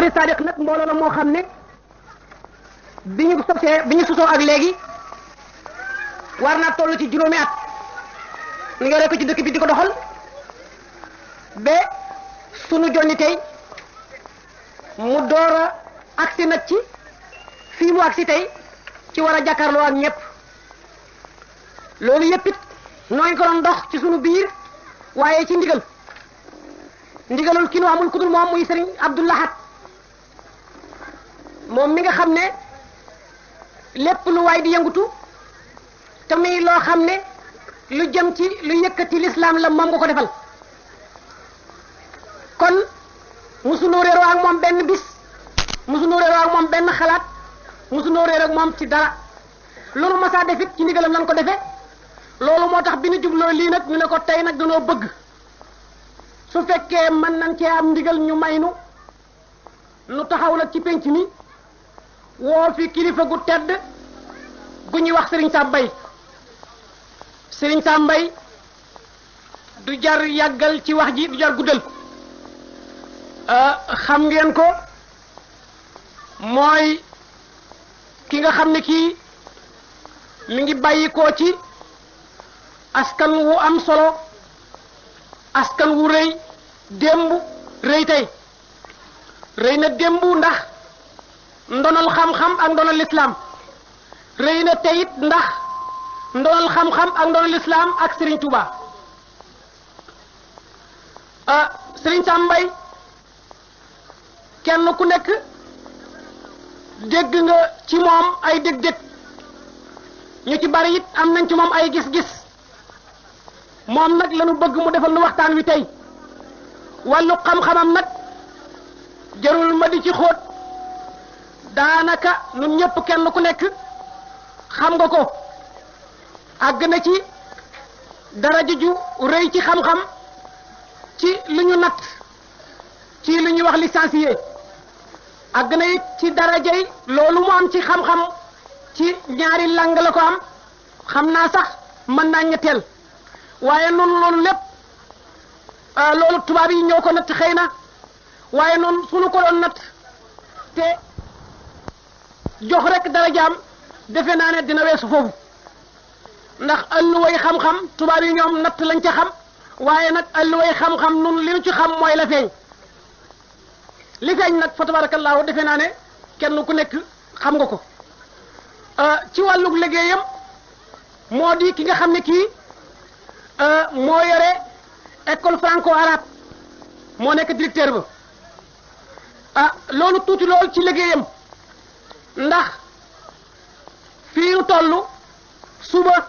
murid sadiq nag mbooloo la moo xam ne bi ñu sosoo ak léegi war naa toll ci juróomi at ñu yore ko ci dëkk bi di ko doxal ba sunu jonni tey mu door a agsi nag ci fii mu agsi tey ci war a jàkkaarloo ak ñëpp loolu yëpp it nooy ko doon dox ci sunu biir waaye ci ndigalul ki nu amul ku dul moom muy Sëriñ Abdou Lahad moom mi nga xam ne lépp lu waay di yëngutu te muy loo xam ne lu jëm ci lu yëkkati lislaam la moom nga ko defal kon musunoo réeroo ak moom benn bis musunoo réeroo ak moom benn xalaat musunoo réeroo ak moom ci dara loolu masaa defit ci ndigalam lan ko defee loolu moo tax bi ñu jubloo lii nag ñu ne ko tey nag dañoo bëgg su fekkee mën nañ cee am ndigal ñu may nu taxaw la ci penc mi woo fi kilifa gu tedd gu ñuy wax Serigne Sam Mbaye Serigne Sam Mbaye du jar yàggal ci wax ji du jar guddal xam ngeen ko mooy ki nga xam ne kii mi ngi bàyyi ko ci askan wu am solo askan wu rëy démb rëy tey rëy na démb ndax ndonal xam-xam ak ndonal lislaam rëy na teyit ndax ndonal xam-xam ak ndonal lislaam ak Serigne Touba Serigne Sam Mbaye kenn ku nekk dégg nga ci moom ay dég-dég ñu ci bari it am nañ ci moom ay gis-gis moom nag lañu bëgg mu defal nu waxtaan wi tey wàllu xam-xamam nag jarul ma di ci xóot daanaka ñun ñëpp kenn ku nekk xam nga ko àgg na ci daraja ju rëy ci xam-xam ci lu ñu natt ci lu ñuy wax licencié àgg na it ci darajay loolu mu am ci xam-xam ci ñaari lang la ko am xam naa sax mën naa ñetteel waaye noonu loolu lépp loolu tubaab yi ñoo ko natt xëy na waaye noonu suñu ko doon natt te jox rek darajaam defe naa ne dina weesu foofu ndax alluway xam-xam tubaab yi ñoom natt lañ ca xam waaye nag alluway xam-xam nun li ñu ci xam mooy la feeñ li feeñ nag fa tabarakallahu defe naa ne kenn ku nekk xam nga ko ci wàllug liggéeyam moo di ki nga xam ne kii moo yore école franco-arabe moo nekk directeur ba loolu tuuti lool ci liggéeyam ndax fii nu toll suba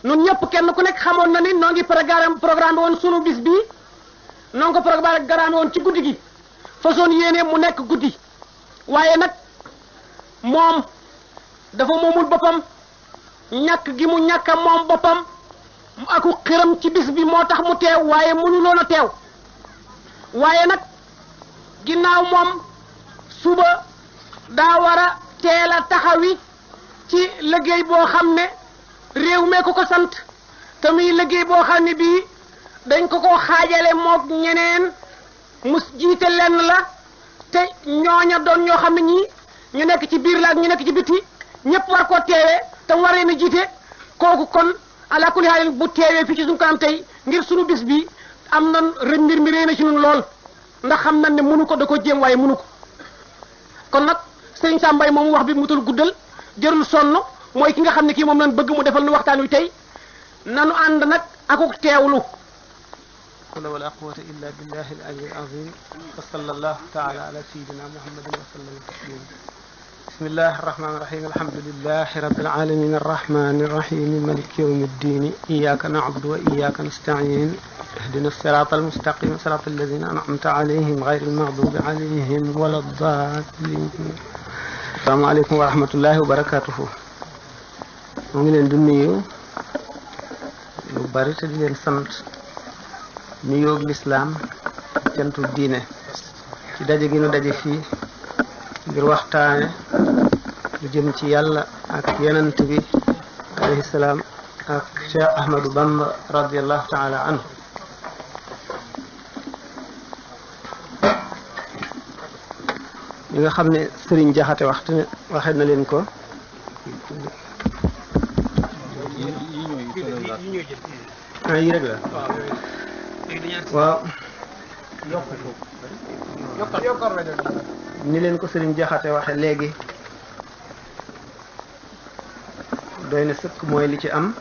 nun ñëpp kenn ku nekk xamoon na ni noo ngi programme woon sunu bis bii noo ngi ko programme woon ci guddi gi façon yéene mu nekk guddi waaye nag moom dafa moomul boppam ñàkk gi mu ñàkk a moom boppam aku xiram ci bis bi moo tax mu teew waaye mënuloon a teew waaye nag ginnaaw moom suba daa war a teel a taxawi ci liggéey boo xam ne réew mee ko ko sant te muy liggéey boo xam ne bii dañ ko xaajale mook ñeneen mus jiite lenn la te ñooña doon ñoo xam ne ñii ñu nekk ci biir la ak ñu nekk ci biti ñëpp war koo teewee te mu war leen a jiite kooku kon ala kulli haalin bu teewee fii ci suñu kanam tey ngir suñu bis bi am na mbir mi réy na ci ñun lool ndax xam nañ ne mënu ko da ko jéem waaye mënu ko kon nag Serigne Sam Mbaye moom wax bi mutul guddal jërul sonn mooy ki nga xam ne kii moom lañ bëgg mu defal nu waxtaan wi tey nanu ànd nag akuk teewlu ولا قوة إلا بالله العلي العظيم وصلى الله تعالى على سيدنا محمد وسلم تسليما بسم الله الرحمن الرحيم الحمد لله رب العالمين الرحمن الرحيم مالك يوم الدين إياك نعبد وإياك نستعين اهدنا الصراط المستقيم صراط الذين أنعمت عليهم غير المغضوب عليهم ولا الضالين السلام عليكم ورحمة الله وبركاته mu ngi leen di nuyu lu bari te di leen sant nuyoo lislaam cantu diine ci daje gi nu daje fii ngir waxtaane lu jëm ci yàlla ak yonent bi alayhi salaam ak Cheikh Ahmadou Bamba radiyallahu taala anhu yi nga xam ne Sëriñ Jaxate waxe na leen ko yi rek la waaw ni leen ko Sëriñ Jaxate waxe léegi doy na sëkk mooy li ci am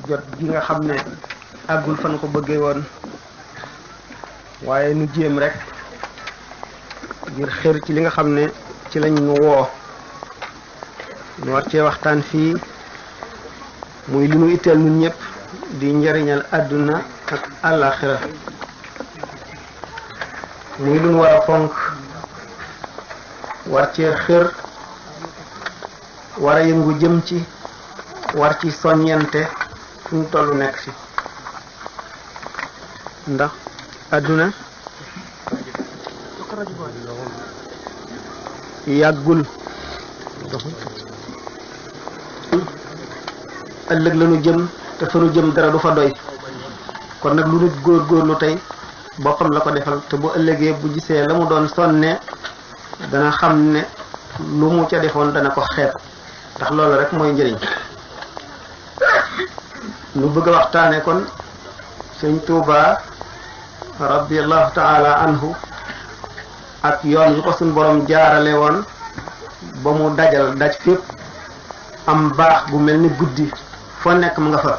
jot gi nga xam ne àggul fan ko bëggee woon waaye nu jéem rek ngir xër ci li nga xam ne ci lañ nu woo nu war cee waxtaan fii muy li nu itteel nun ñëpp di njariñal àdduna ak àllaaxira muy lu nu war a fonk war cee xër war a yëngu jëm ci war ci soññente fu ñu tollu nekk ci ndax àdduna yàggul ëllëg la nu jëm te fa nu jëm dara du fa doy kon nag lu nit góorgóorlu tey boppam la ko defal te bu ëllëgee bu gisee la mu doon sonne dana xam ne lu mu ca defoon dana ko xeeb ndax loolu rek mooy njëriñ nu bëgg a waxtaane kon sëñ Tuuba radiallahu taala anhu ak yoon yu ko suñ borom jaarale woon ba mu daj fépp am baax bu mel ni guddi foo nekk mu nga fa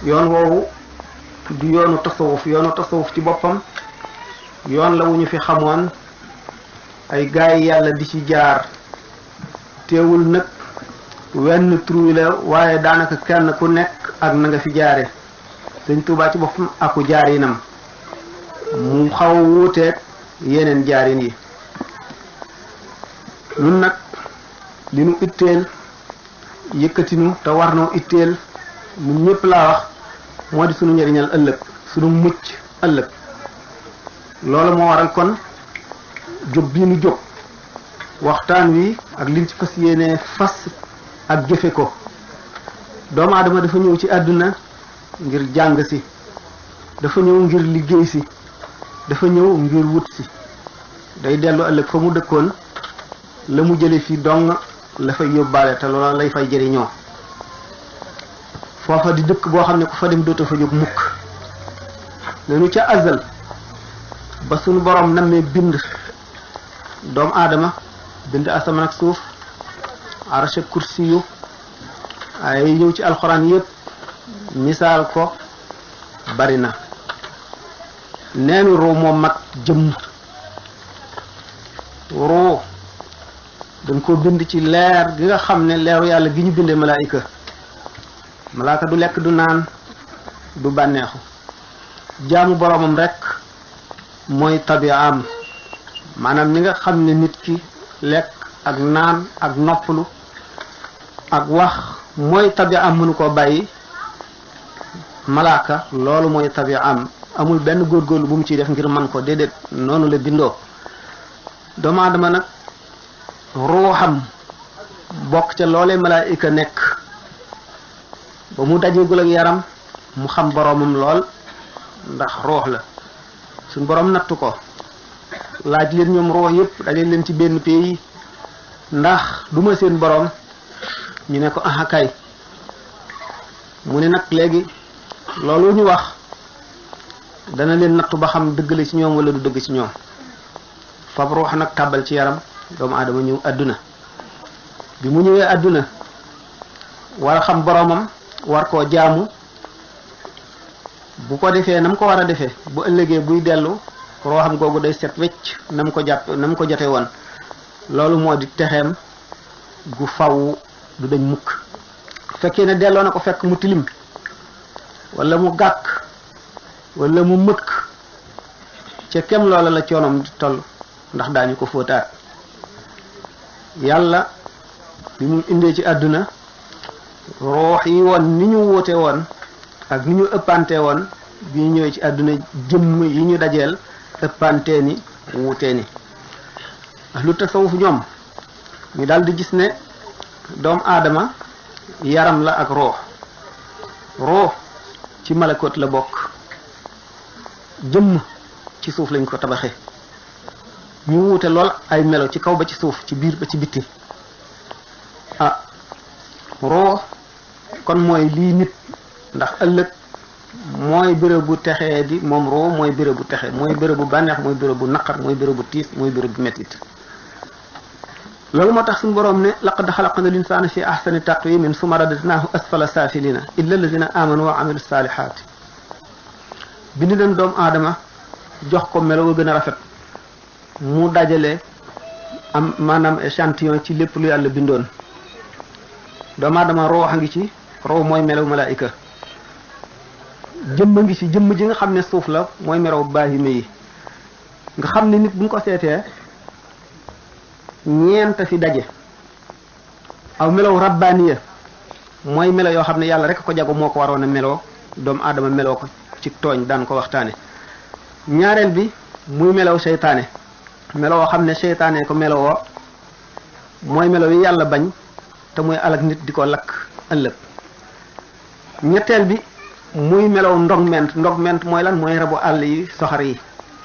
yoon woowu du yoonu tasawuf ci boppam yoon la wu ñu fi xamoon ay gaay yàlla di ci jaar teewul nag wenn tur la waaye daanaka kenn ku nekk ak na nga fi jaare sëñ Tuubaa ci boppam aku jaarinam mu xaw a wuuteeg yeneen jaarin yi nun nag li nu itteel yëkkatinu te war noo itteel ñun ñëpp laa wax moo di sunu njëriñal ëllëg sunu mucc ëllëg loolu moo waral kon jóg bii nu jóg waxtaan wi ak liñ ci fas yéene fas ak jëfe ko doomu aadama dafa ñëw ci àdduna ngir jàng si dafa ñëw ngir liggéey si dafa ñëw ngir wut si day dellu ëllëg fa mu dëkkoon la mu jële fi dong la fay yóbbaale te loola lay fay jëriñoo foofa di dëkk boo xam ne ku fa dem doota fa jóg mukk lenu ca azal ba sunu borom nammee bind doomu aadama bind asamaan ak suuf arsh ak kursi yu ay ñëw ci alxuraan yépp misaal ko bari na neenu ruu moo mag jëmm ruu dañ ko bind ci leer gi nga xam ne leeru yàlla gi ñu bindee malaaka du lekk du naan du bànneexu jaamu boromam rek mooy tabiaam maanaam ni nga xam ne nit ki lekk ak naan ak noppalu ak wax mooy tabiaam mënu koo bàyyi malaaka loolu mooy tabiaam amul benn góorgóorlu bu mu ciy def ngir man ko déedéet noonu la bindoo doomu aadama nag ruuxam bokk ca loolee malaayika nekk ba mu dajeegul ak yaram mu xam boromam lool ndax ruux la suñ borom nattu ko laaj leen ñoom ruux yépp daje leen ci benn pays ndax duma seen borom ñu ne ko aha kay mu ne nag léegi loolu ñu wax dana leen nattu ba xam dëgg la ci ñoom wala du dëgg ci ñoom fab ruux nag tàbbal ci yaram doomu aadama ñëw àdduna bi mu ñëwee àdduna war a xam boromam war koo jaamu bu ko defee nam ko war a defee bu ëllëgee buy dellu ruuxam googu day set wecc nam ko jote woon loolu moo di texeem gu faw du dañ mukk fekkee ne delloo na ko fekk mu tilim wala mu gàkk wala mu mëkk ca kem loola la coonom di toll ndax daañu ko fóotaat yàlla bi mu indee ci àdduna ruux yi woon ni ñu woote woon ak ni ñu ëppante woon bi ñu ñëwee ci àdduna jëmm yi ñu dajeel ëppantee ni wuutee ni lu tasawuf ñoom ñu daal di gis ne doomu aadama yaram la ak ruux ci malakoot la bokk jëmm ci suuf lañ ko tabaxe ñu wuute lool ay melo ci kaw ba ci suuf ci biir ba ci bitti roo kon mooy lii nit ndax ëllëg mooy béréb bu texee di moom roo mooy béréb bu texe mooy béréb bu bànneex mooy béréb bu naqar mooy béréb bu tiis mooy béréb bu mettit loolu moo tax suñu boroom ne laqad xalaqna linsaana fi ahsani taqwimin summa radadnaahu asfala saafilina illa alladina amanu wa amilu saalihaati bind leen doomu aadama jox ko melo wa gën a rafet mu dajale am maanaam échantillon ci lépp lu yàlla bindoon doomu aadama roo a ngi ci roo mooy melaw malaayika jëmm a ngi ci jëmm ji nga xam ne suuf la mooy melaw baahime yi nga xam ne nit bu ñu ko seetee ñeent fi daje aw melaw rabbaaniya mooy melo yoo xam ne yàlla rek ko jago moo ko waroon a meloo doomu aadama meloo ko ci tooñ daan ko waxtaane ñaareel bi muy melaw seytaane meloo xam ne seytaane ko melowoo mooy melaw yi yàlla bañ te muy alak nit di ko lakk ëllëg ñetteel bi muy melaw ndogment mooy lan mooy rabu àll yi soxar yi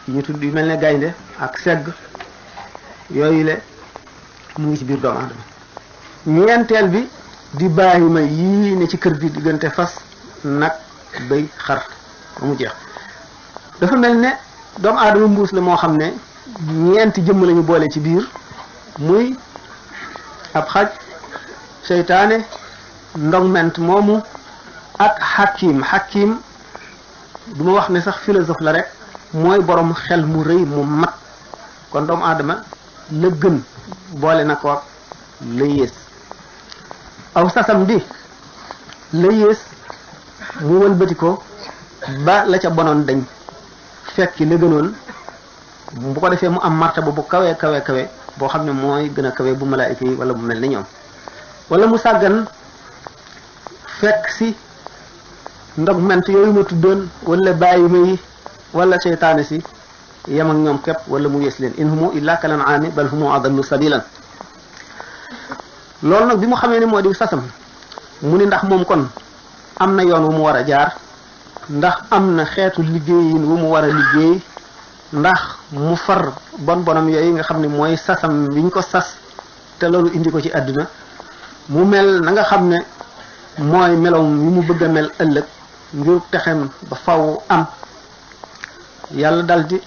ñu tudd yu mel ne gaynde ak segg yooyu le mu ngi ci biir doomu aadama ñeenteel bi di baahima yii ne ci kër gi diggante fas nag bëy xar ba mu jeex dafa mel ne doomu aadama mbuus la moo xam ne ñeenti jëmm lañu boole ci biir muy ab xaj seytaane ndogment moomu ak xakim du ma wax ne sax philosophe la rek mooy borom xel mu rëy mu mat kon doomu aadama la gën boole na ko la yées aw sasam bi la yées mu wëlbati ko ba la ca bonoon dañ fekki la gënoon bu ko defee mu am martaba bu kawe boo xam ne mooy gën a kawe bu malaayika yi wala bu mel ni ñoom wala mu sàggan fekk si ndogment yooyu ma tuddoon wala bàyyi ma yi wala seytaane si yem ak ñoom képp wala mu yées leen in humu illa kal an'aami bal humu adallu sabilan loolu nag bi mu xamee ne moo di sasam mu ni ndax moom kon am na yoon wu mu war a jaar ndax am na xeetu liggéeyin wu mu war a liggéey ndax mu far bonam yooyu nga xam ne mooy sasam biñ ko sas te loolu indi ko ci àdduna mu mel na nga xam ne mooy melom yi mu bëgg a mel ëllëg ngir texem ba faw am yàlla daldi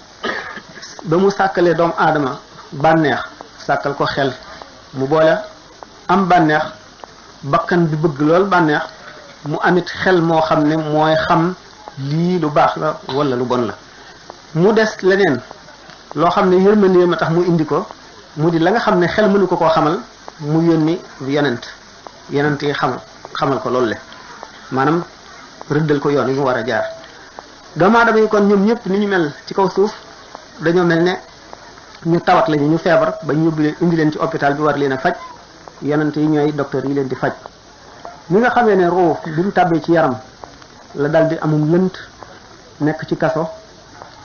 ba mu sàkkalee doomu aadama bànneex sàkkal ko xel mu boole am bànneex bakkan bi bëgg lool bànneex mu amit xel moo xam ne mooy xam lii lu baax la wala lu bon la mu des leneen loo xam ne yërmande ma tax mu indi ko mu di la nga xam ne xel mënu ko koo xamal mu yónni yonent yi xamal ko loolu le maanaam rëddal ko yoon yi mu war a jaar doomu aadama yi kon ñoom ñëpp ni ñu mel ci kaw suuf dañoo mel ne ñu tawat lañu ñu feebar ba ñu yóbbu leen indi leen ci hôpital bi war leen a faj yonent yi ñooy docteur yi leen di faj ni nga xamee ne ruu bi mu tàbbee ci yaram la dal di amum lënt nekk ci kaso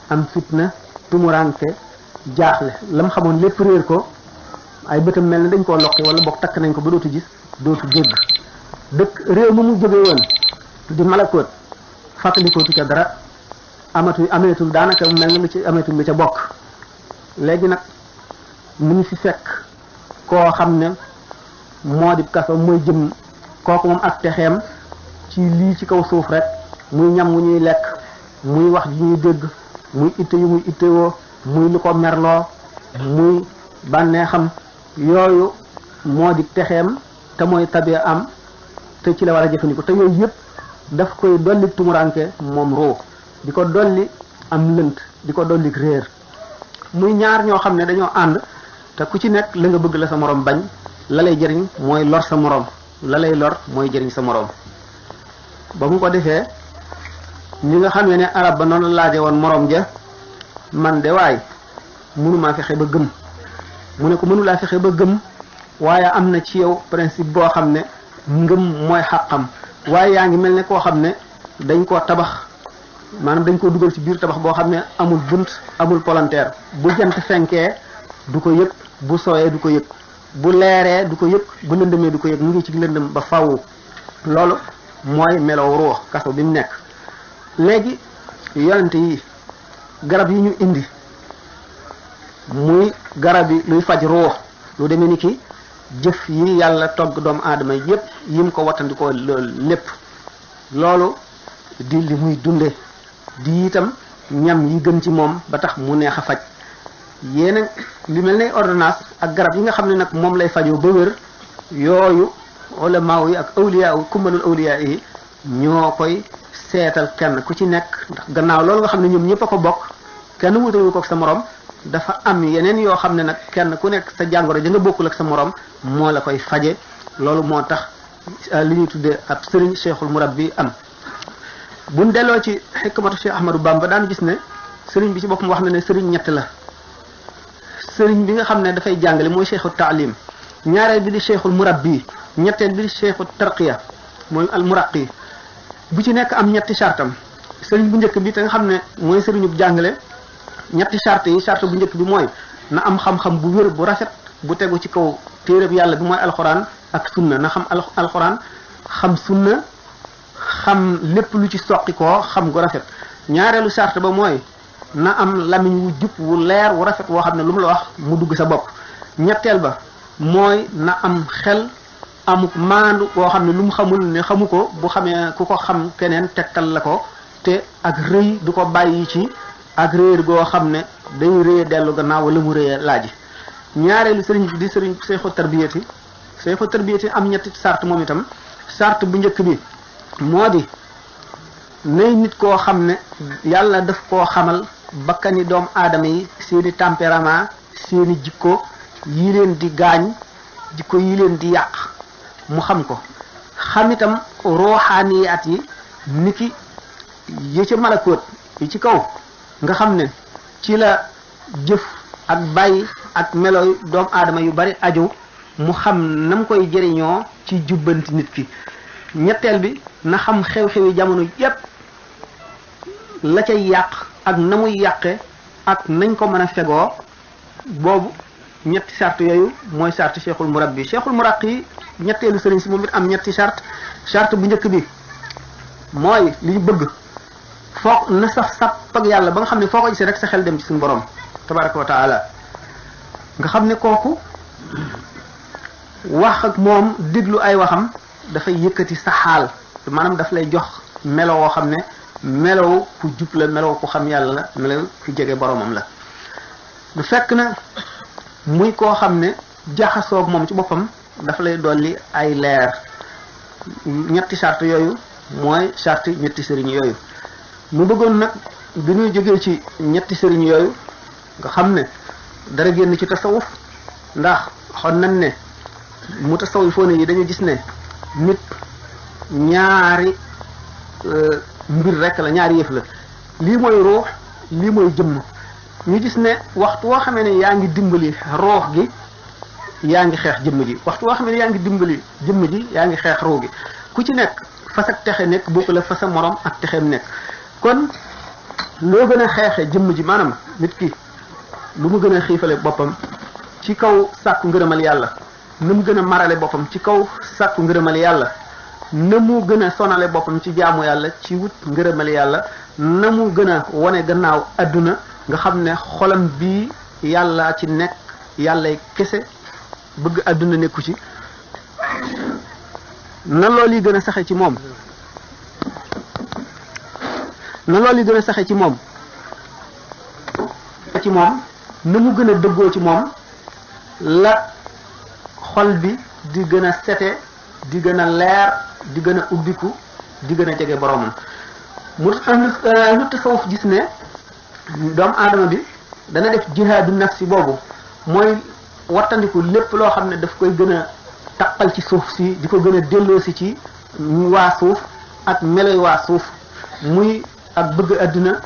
am fitna tumuranke jaaxle la mu xamoon lépp réer ko ay bëtam mel ne dañ koo loqi wala boog takk nañ ko ba dootu gis dootu dégg dëkk réew mu mu jóge woon di malakoot fàttalikootu ca dara ameetul daanaka mel na lu ci ameetul lu ca bokk léegi nag mu ngi fi fekk koo xam ne moo di kaso mooy jëm kooku moom ak texeem ci lii ci kaw suuf rek muy ñam wu ñuy lekk muy wax ji ñuy dégg muy itte yu muy ittewoo muy lu ko merloo muy bànneexam yooyu moo di texeem te mooy tabee am te ci la war a jëfandikoo te yooyu yëpp daf koy dolli tumuranke moom roo di ko dolli am lënt di ko dolli réer muy ñaar ñoo xam ne dañoo ànd te ku ci nekk la nga bëgg la sa morom bañ la lay jëriñ mooy lor sa morom la lay lor mooy jëriñ sa morom ba mu ko defee ñi nga xam ne arab ba noonu laaje woon morom ja man de waay mënumaa fexe ba gëm mu ne ko mënulaa fexe ba gëm waaye am na ci yow principe boo xam ne ngëm mooy xàqam waaye yaa ngi mel ne koo xam ne dañ koo tabax maanaam dañ koo dugal ci biir tabax boo xam ne amul bunt amul palanteer bu jant fenkee du ko yëg bu sooyee du ko yëg bu leeree du ko yëg bu lëndëmee du ko yëg mu ngi ci lëndëm ba faw loolu mooy melow ruux kaso bi mu nekk léegi yonente yi garab yi ñu indi muy garab yi luy faj ruux lu demee ni ki jëf yi yàlla togg doomu aadama yépp yim ko wattandikoo loolu lépp loolu di li muy dunde di itam ñam yi gën ci moom ba tax mu neex a faj yéena li mel ne ordonnance ak garab yi nga xam ne nag moom lay fajoo ba wér yooyu ulamaaw yi ak awliya kummalul awliya yi ñoo koy seetal kenn ku ci nekk ndax gannaaw loolu nga xam ne ñoom ñëpp a ko bokk kenn wutalu ko ak sa morom dafa am yeneen yoo xam ne nag kenn ku nekk sa jàngoro ja nga bokkul ak sa morom moo la koy faje loolu moo tax li ñuy tuddee ab sëriñ cheikhul murabbi am buñ delloo ci xikmatu Cheikh Ahmadou Bamba daan gis ne sëriñ bi ci boppam wax na ne sëriñ ñett la sëriñ bi nga xam ne dafay jàngale mooy cheikhul taalim ñaareel bi di cheikhul murabbi ñetteel bi di cheikhul tarqiya mooy al muraqi bu ci nekk am ñetti chartam sëriñ bu njëkk bi te nga xam ne mooy sëriñub jàngale ñetti charte yi charte bu njëkk bi mooy na am xam-xam bu wér bu rafet bu tegu ci kaw téereb yàlla bi mooy alxuraan ak sunna na xam alxuraan xam sunna xam lépp lu ci soqi koo xam gu rafet ñaareelu charte ba mooy na am lamiñ wu jub wu leer wu rafet woo xam ne lu mu la wax mu dugg sa bopp ñetteel ba mooy na am xel amuk maandu woo xam ne lu mu xamul ne xamu ko bu xamee ku ko xam keneen tegtal la ko te ak rëy du ko bàyyi ci ak réer goo xam ne day réye dellu gannaaw wala mu réye laaji ñaareelu sëriñ bi di sëriñ seexu tarbiyati am ñetti sart moom itam sart bu njëkk bi moo di nay nit koo xam ne yàlla daf koo xamal bakkani doomu aadama yi seeni tempérament seeni jikko yi leen di gaañ jikko yi leen di yàq mu xam ko xam itam ruuxaaniyaat yi niki yi ci malakoot yi ci kaw nga xam ne ci la jëf ak bàyyi ak melo doomu aadama yu bari aju mu xam nam koy jëriñoo ci jubbanti nit ki ñetteel bi na xam xew-xewi jamono yépp la cay yàq ak na muy yàqe ak nañ ko mën a fegoo boobu ñetti charte yooyu mooy charte cheikhul murabbi cheikhul muraqi ñetteelu sëriñ si moom it am ñetti charte bu njëkk bi mooy li ñu bëgg foog na sax sàpp ak yàlla ba nga xam ne foo ko gisee rek sa xel dem ci suñu borom tabaraka wa taala nga xam ne kooku wax ak moom déglu ay waxam dafay yëkkati sa xaal maanaam daf lay jox melo woo xam ne melow ku jub la melow ku xam yàlla la melow ku jege boromam la du fekk na muy koo xam ne jaxasoog moom ci boppam dafa lay dolli ay leer ñetti charte yooyu mooy charte ñetti sëriñ yooyu mu bëggoon nag bi ñuy jógee ci ñetti sëriñ yooyu nga xam ne dara génn ci tasawuf ndax xon nañ ne mu tasawifoon yi dañu gis ne nit ñaari mbir rek la ñaari yëf la lii mooy ruux lii mooy jëmm ñu gis ne waxtu woo xamee ne yaa ngi dimbali ruux gi yaa ngi xeex jëmm ji waxtu woo xamee ne yaa ngi dimbali jëmm ji yaa ngi xeex ruux gi ku ci nekk fas ak texe nekk bokku la fa sa morom ak texeem nekk kon loo gën a xeexe jëmm ji maanaam nit ki lu mu gën a xiifale boppam ci kaw sàkku ngërëmal yàlla na mu gën a marale boppam ci kaw sàkku ngërëmal yàlla na mu gën a sonale boppam ci jaamu yàlla ci wut ngërëmal yàlla na mu gën a wane gannaaw adduna nga xam ne xolam bii yàlla ci nekk yàllay kese bëgg adduna nekku ci na loolu yi gën a saxe ci moom na loolu yi gën a saxe ci moom na mu gën a dëggoo ci moom la xol bi di gën a sete di gën a leer di gën a ubbiku di gën a jege boromam mu lu tasawuf gis ne doomu aadama bi dana def jihaadu nafsi boobu mooy wattandiku lépp loo xam ne daf koy gën a taqal ci suuf si di ko gën a delloosi ci waa suuf ak meloy waa suuf muy ak bëgg adduna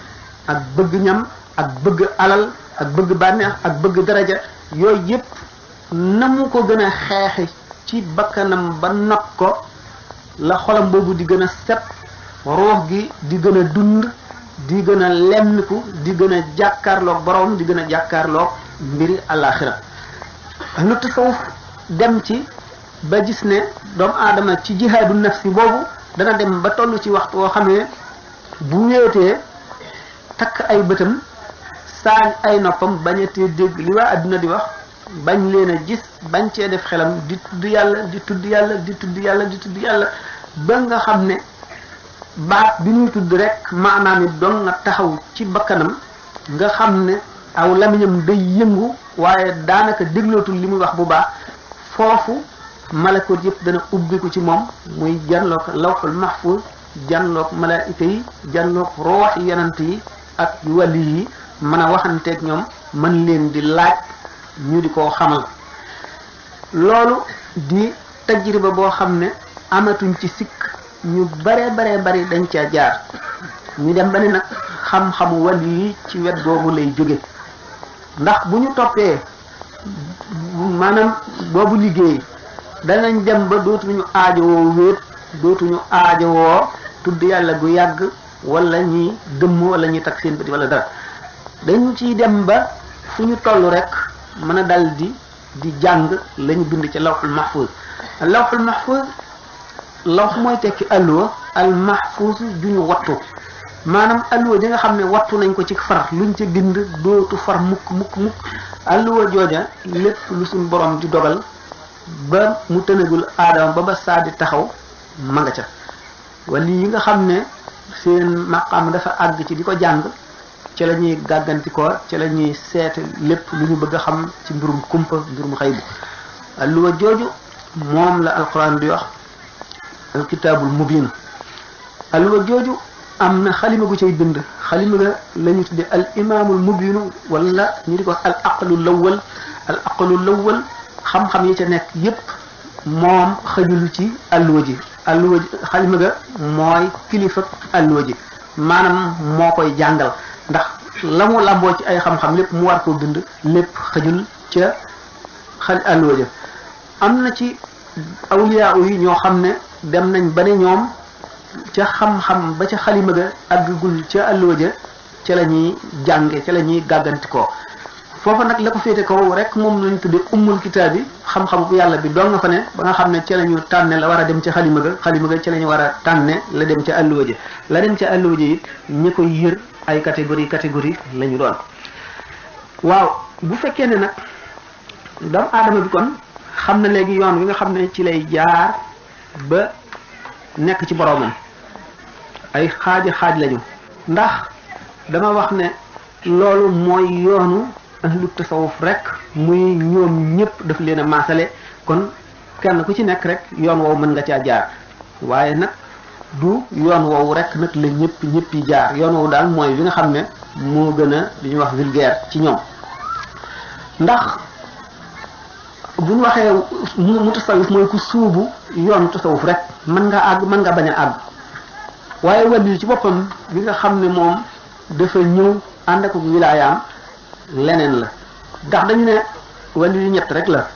ak bëgg ñam ak bëgg alal ak bëgg bànneex ak bëgg daraja yooyu yépp na mu ko gën a xeexe ci bakkanam ba not ko la xolam boobu di gën a set ruux gi di gën a dund di gën a lemmiku di gën a jàkkaarloog borom di gën a jàkkaarloog mbiri àllaaxira lu tasawuf dem ci ba gis ne doomu aadama ci jihaadu nafsi boobu dana dem ba toll ci waxtu woo xam ne bu wéetee takk ay bëtam saañ ay noppam bañ a tee dégg li waa adduna di wax bañ leen a gis bañ cee def xelam di tudd yàlla di tudd yàlla di tudd yàlla di tudd yàlla ba nga xam ne baat bi ñuy tudd rek maanaam it doon nga taxaw ci bakkanam nga xam ne aw lamiñam day yëngu waaye daanaka déglootul li muy wax bu baax foofu malakoot yëpp dana ubbiku ci moom muy janloog lawxul mahfuz janloog malaayika yi janloog roox yonent yi ak wàlli yi mën a waxanteeg ñoom mën leen di laaj ñu di ko xamal loolu di tajriba boo xam ne amatuñ ci sikk ñu bare dañ caa jaar ñu dem ba ne nag xam-xamu wàlli yi ci wet googu lay jóge ndax bu ñu toppee maanaam boobu liggéey danañ dem ba dootuñu aajowoo wéet dootuñu aajowoo tudd yàlla gu yàgg wala ñuy gëmm wala ñuy takk seen bët wala dara dañ ciy dem ba fu ñu toll rek mën a dal di jàng lañu bind ci lawxul mahfuz lawxul mahfuz lawx mooy tekki alluwa al mahfuz duñu wattu maanaam alluwa ji nga xam ne wattu nañ ko ci far luñ ci bind dootu far mukk alluwa jooja lépp lu suñ borom di dogal ba mu tënagul aadama ba saa di taxaw ma nga ca wala yi nga xam ne seen maqaam dafa àgg ci di ko jàng ci la ñuy gàggantikoo ci la ñuy seete lépp lu ñu bëgg a xam ci mbirum kumpa mbirum xaybu alluwa jooju moom la alquran di wax alkitaabul mubin alluwa jooju am na xalima gu cay bind xalima ga la ñu tudde al imaamul mubinu wala ñu di ko al aqlu lawwal xam-xam yi ca nekk yépp moom xëjulu ci alluwa ji xalima ga mooy kilifa alluwa ji maanaam moo koy jàngal ndax la mu lamboo ci ay xam-xam lépp mu war koo bind lépp xëjul ca alluwa ja am na ci awliyaa yi ñoo xam ne dem nañ ba ne ñoom ca xam-xam ba ca xalima ga àggagul ca alluwa ja ca la ñuy jànge ca la ñuy gàggantikoo foofa nag la ko féete kaw rek moom lañ tuddee ummul kitaab bi xam-xam bu yàlla bi doo nga fa ne ba nga xam ne ca la ñu tànne la war a dem ca xalima ga ca la ñu war a tànne la dem ca alluwa ja la dem ca alluwa ja it ñi koy yër ay catégorie la ñu doon waaw bu fekkee ne nag doomu aadama bi kon xam na léegi yoon wi nga xam ne ci lay jaar ba nekk ci boroomam ay xaaj lañu ndax dama wax ne loolu mooy yoonu ahlu tasawuf rek muy ñoom ñëpp daf leen a maasale kon kenn ku ci nekk rek yoon woowu mën nga caa jaar waaye nag du yoon woowu rek nag la ñëpp yi jaar yoon woowu daal mooy bi nga xam ne moo gën a li ñuy wax vulgaire ci ñoom ndax bu ñu waxee mu tasawuf mooy ku suubu yoonu tasawuf rek mën nga àgg mën nga bañ a àgg waaye wàllu ci boppam bi nga xam ne moom dafa ñëw ànd ak wilaayaam leneen la ndax dañu ne wàllu yu ñett rek la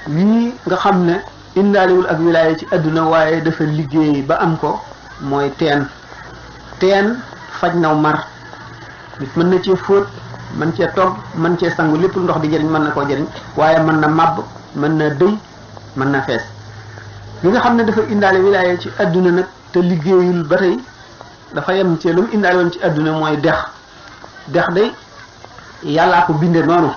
wii nga xam ne indaaliwul ak wilaaya ci àdduna waaye dafa liggéey ba am ko mooy teen faj naw mar nit mën na cee fóot mën cee togg mën cee sangu lépp ndox di jëriñ mën na koo jëriñ waaye mën na màbb mën na dëy mën na fees li nga xam ne dafa indaale wilaaya ci àdduna nag te liggéeyul ba tey dafa yem ci lu mu indaale woon ci àdduna mooy dex day yàllaa ko binde noonu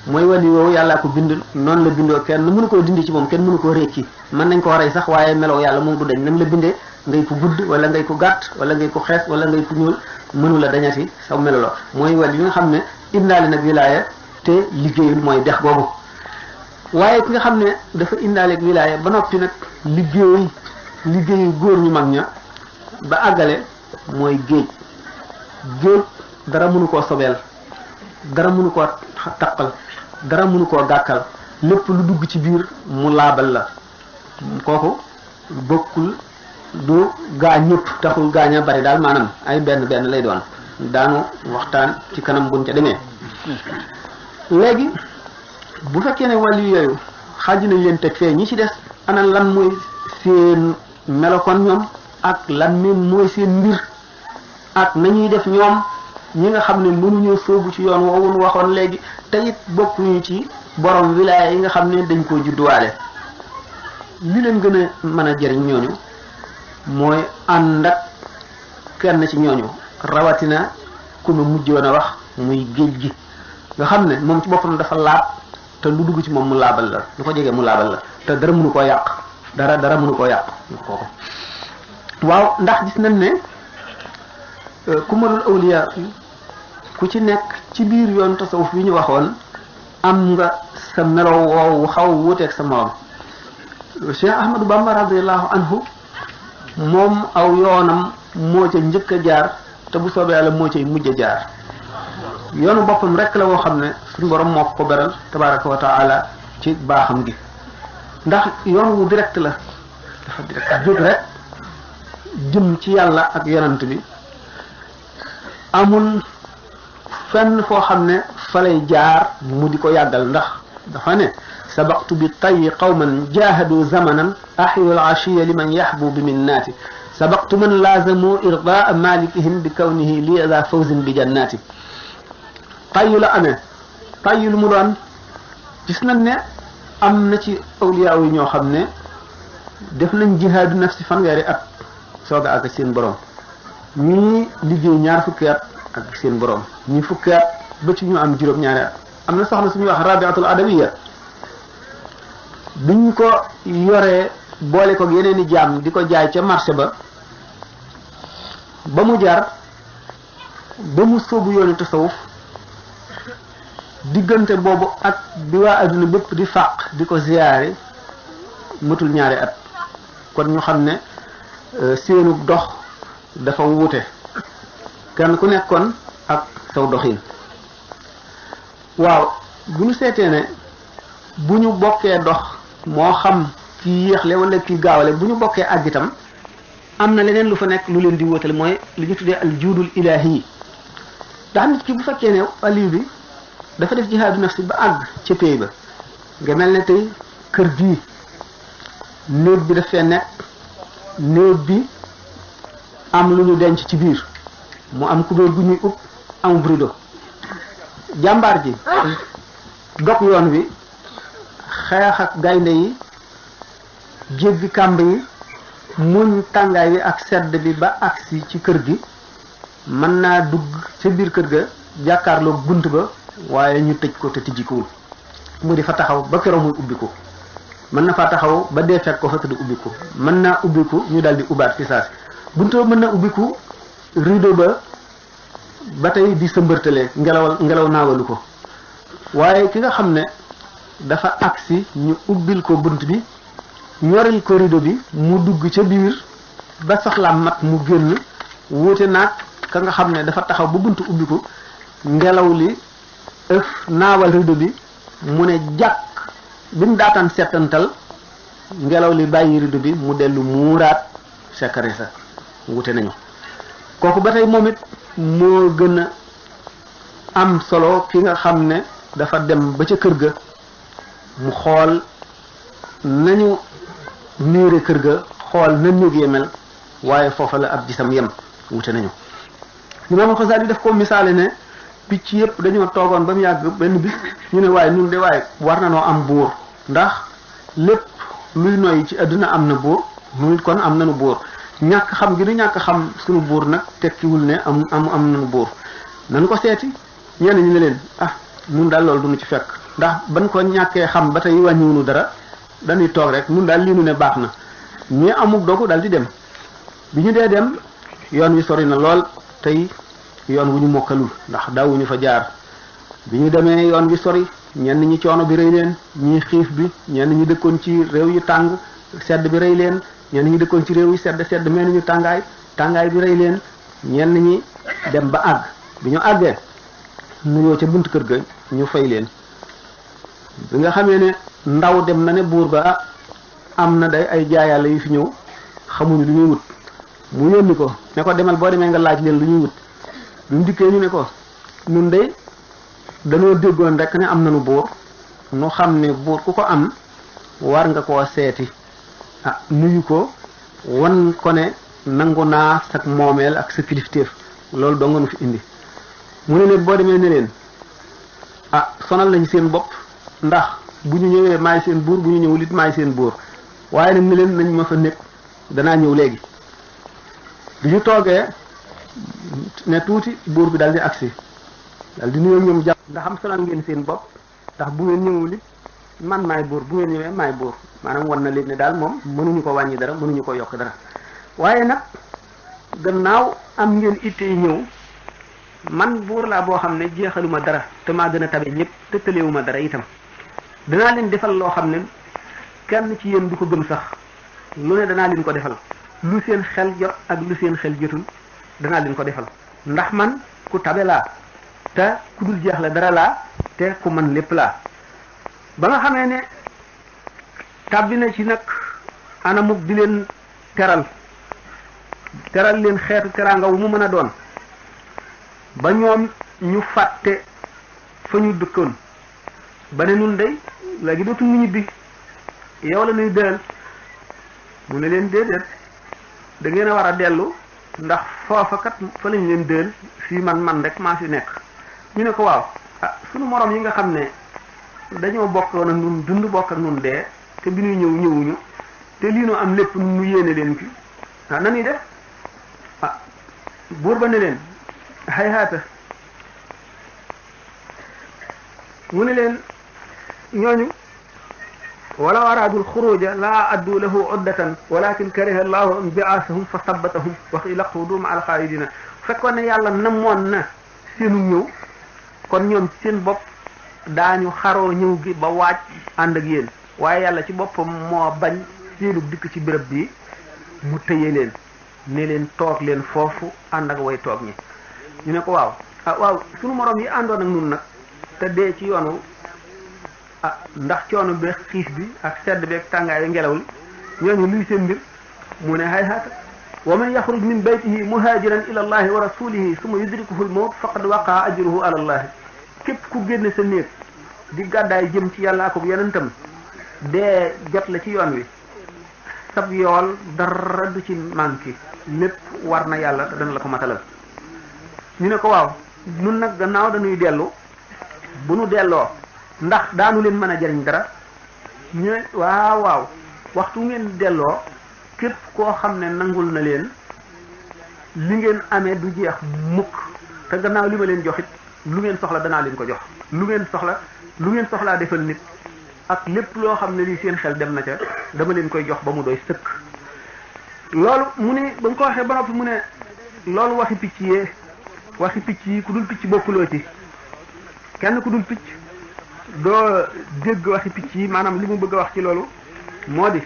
mooy wali woowu yàllaa ko bind noonu la bindoo kenn mënu koo dindi ci moom kenn mënu koo rékki mën nañ ko rey sax waaye meloo yàlla moom du dañ nam la bindee ngay ko gudd wala ngay ko gàtt wala ngay ko xees wala ngay ko ñuul mënu la dañati saw meloloo mooy wali yi nga xam ne indaale nag wilaaya te liggéeyul mooy dex boobu waaye ki nga xam ne dafa indaale ak wilaaya ba noppi nag liggéeyu góor ñu mag ña ba àggale mooy géej dara mënu koo sobeel dara mënu koo taqal dara mënu koo gàkkal lépp lu dugg ci biir mu laabal la kooku bokkul du gaa ñëpp taxul gaaña bari daal maanaam ay benn lay doon daanu waxtaan ci kanam buñ ca demee léegi bu fekkee ne wàllu yooyu xaaj nañ leen teg fee ñi ci des ana lan mooy seen melokoon ñoom ak lan mooy seen mbir ak nañuy def ñoom ñi nga xam ne mënuñoo sóobu ci yoon woowu nu waxoon léegi te it bokkuñu ci borom wilaaya yi nga xam ne dañ koo judduwaale li leen gën a mën a jëriñ ñooñu mooy ànd ak kenn ci ñooñu rawatina ku ma mujjoon a wax muy géej gi nga xam ne moom ci boppam dafa laab te lu dugg ci moom mu laabal la lu ko jege mu laabal la te dara mënu koo yàq dara mënu koo yàq kooku waaw ndax gis nañ ne kumalul awliya ku ci nekk ci biir yoon tasawuf bi ñu waxoon am nga sa melo woowu xaw wuuteeg sa morom Cheikh Ahmadou Bamba radiyallahu anhu moom aw yoonam moo ca njëkk a jaar te bu soobee yàlla moo cay mujj a jaar yoonu boppam rek la woo xam ne suñu borom moo ko beral tabaraka wa taala ci baaxam gi ndax yoon wu direct la dafa direct jóg rek jëm ci yàlla ak yonant bi amul fenn foo xam ne fa lay jaar mu di ko yàggal ndax dafa ne sabaqtu bi tayyi qawman jahadu zamanan ahyu al-ashiya liman yahbu bi minnaati sabaqtu man laazamu irdaa malikihim bi kawnihi li za fawzin bi jannaati tayyu la amee tayyu lu mu doon gis nañ ne am na ci awliya yi ñoo xam ne def nañ jihaadu nafsi fanweeri at soog a àgg seen borom ñii liggéey ñaar fukki at ak seen borom ñii fukki at ba ci ñu am juróom-ñaari at am na soxna suñuy wax rabiatul adawiya biñ ko yoree boole ko yeneen i jaam di ko jaay ca marché ba mu jar ba mu sóobu yoonu tasawuf diggante boobu ak bi waa adduna bépp di fàq di ko ziyaare matul ñaari at kon ñu xam ne seenu dox dafa wuute kenn ku nekkoon ak saw doxin waaw bu ñu seetee ne bu ñu bokkee dox moo xam kii yéexle wala kii gaawale bu ñu bokkee àgg itam am na leneen lu fa nekk lu leen di wóotale mooy li ñu tuddee al juudul ilaahi ndax nit ki bu fekkee ne aliou bi dafa def jihaadu nafsi ba àgg ca pay ba nga mel ne tey kër gii néeg bi daf fee nekk néeg bi am lu ñu denc ci biir mu am kubéer gu ñuy ub am rideau jàmbaar ji dog yoon wi xeex ak gaynde yi jéggi kàmb yi muñ tàngaay wi ak sedd bi ba agsi ci kër gi mën naa dugg ca biir kër ga jàkkaarloog bunt ba waaye ñu tëj ko te tijjikuwul mu di fa taxaw ba keroog muy ubbiku mën na faa taxaw ba dee fekk ko fa te du ubbiku mën naa ubbiku ñu daldi ubbaat fi saasi bunt ba mën na ubbiku rideau ba tey di sa mbërtalee ngelaw naawalu ko waaye ki nga xam ne dafa agsi ñu ubbil ko bunt bi ñoril ko rideau bi mu dugg ca biir ba soxlaam mat mu génn wuute naag ka nga xam ne dafa taxaw ba bunt ubbiku ngelaw li ëf naawal rideau bi mu ne jàkk bi mu daataan settantal ngelaw li bàyyi rideau bi mu dellu muuraat secret sa wute nañu kooku ba tey moom it moo gën a am solo ki nga xam ne dafa dem ba ca kër ga mu xool nañu miire kër ga xool na néeg yi mel waaye foofa la ab gisam yem wute nañu Imaam Xasaali daf ko misaale ne picc yëpp dañoo toogoon ba mu yàgg benn bis ñu ne waaye nun de waaye war na noo am buur ndax lépp luy noyyi ci àdduna am na buur nu kon am nañu buur ñàkk xam gi nu ñàkk xam suñu buur nag tekkiwul ne am nañu buur nañu ko seeti ñenn ñi ne leen nun daal loolu duñu ci fekk ndax ban ko ñàkkee xam ba tey wàññiwunu dara dañuy toog rek nun daal lii nu ne baax na ñi amuk dogu daal di dem bi ñu dee dem yoon wi sori na lool tey yoon wu ñu mokkalul ndax daawuñu fa jaar bi ñu demee yoon wi sori ñenn ñi coono bi rëy leen ñii xiif bi ñenn ñi dëkkoon ci réew yu tàng sedd bi rëy leen ñenn ñi dëkkoon ci réew yu sedd mel ni ñu tàngaay bi rëy leen ñenn ñi dem ba àgg bi ñu àggee nuyoo ca buntu kër ga ñu fay leen bi nga xamee ne ndaw dem na ne buur ba am na day ay jaayàlla yu fi ñëw xamuñu lu ñuy wut mu yónni ko ne ko demal boo demee nga laaj leen lu ñuy wut bi mu dikkee ñu ne ko ñun de dañoo déggoon rek ne am nañu buur nu xam ne buur ku ko am war nga koo seeti nuyu ko wan ko ne nangu naa sak moomeel ak sa kilifteef loolu doo nga nu fi indi mu ne leen boo demee ne leen sonal nañ seen bopp ndax bu ñu ñëwee maay seen buur bu ñu ñëwul it maay seen buur waaye nag ne leen nañ ma fa nekk danaa ñëw léegi bi ñu toogee ne tuuti buur bi daal di agsi daal di nuyoo ñoom jàpp ndax am sonal ngeen seen bopp ndax bu ngeen ñëwul it man maay buur bu ngeen ñëwee maay buur maanaam wan na leen ne daal moom mënuñu ko wàññi dara mënuñu ko yokk dara waaye nag gannaaw am ngeen itte yi ñëw man buur laa boo xam ne jeexaluma dara te maa gën a tabe ñëpp te tëlewuma dara itam danaa leen defal loo xam ne kenn ci yéen du ko gëm sax lu ne danaa leen ko defal lu seen xel jot ak lu seen xel jotul danaa leen ko defal ndax man ku tabe laa te ku dul jeex la dara laa te ku man lépp laa ba nga xamee ne tàbbi na ci nag anamuk di leen teral leen xeetu teraanga wu mu mën a doon ba ñoom ñu fàtte fa ñu dëkkoon ba ne nun day léegi dootuñu ñibbi yow la ñuy dël mu ne leen déedéet da ngeen a war a dellu ndax foofa kat fa lañ leen dël fii man rek maa fi nekk ñu ne ko waaw ah sunu morom yi nga xam ne dañoo bokkoon ak nun dund bokk ak nun dee te bi ñuy ñëw ñëwuñu te lii noo am lépp nu yéene leen fi ah nanuy def ah buur ba ne leen hayhaata mu ne leen ñooñu walaw araadul xuruja laa addu lahu uddatan walakin kariha allahu bi'aasahum fa sabbatahum wa qiila quudu ma'a al-xaalidina fekkoon ne yàlla namoon na seenu ñëw kon ñoom ci seen bopp daañu xaroo ñëw gi ba waaj ànd ak yéen waaye yàlla ci boppam moo bañ seenu dikk ci béréb bi mu tëye leen ne leen toog leen foofu ànd ak way toog ñi ñu ne ko waaw ah waaw sunu morom yi àndoon ak nun nag te dee ci yoonu ah ndax coono beeg xiif bi ak sedd beeg tàngaayu ngelaw li ñooñu luy seen mbir mu ne hayhaata wa man yaxruj min baytihi muhajiran ila allahi wa rasulihi summa yudrikuhu al mawt faqad waqaa ajruhu ala allahi képp ku génne sa néeg di gàddaay jëm ci yàlla akub yonentam dee jot la ci yoon wi sab yool dara du ci manqué lépp war na yàlla te dana la ko matalal ñu ne ko waaw nun nag gannaaw dañuy dellu bu nu delloo ndax daanu leen mën a jariñ dara ñu ne waaw waxtu ngeen delloo képp koo xam ne nangul na leen li ngeen amee du jeex mukk te gannaaw li ma leen joxit lu ngeen soxla danaa leen ko jox lu ngeen soxlaa defal nit ak lépp loo xam ne lii seen xel dem na ca dama leen koy jox ba mu doy sëkk loolu mu ne ba mu ko waxee ba noppi mu ne loolu waxi picc yi ku dul picc bokkuloo ci kenn ku dul picc doo dégg waxi picc yi maanaam li mu bëgg a wax ci loolu moo di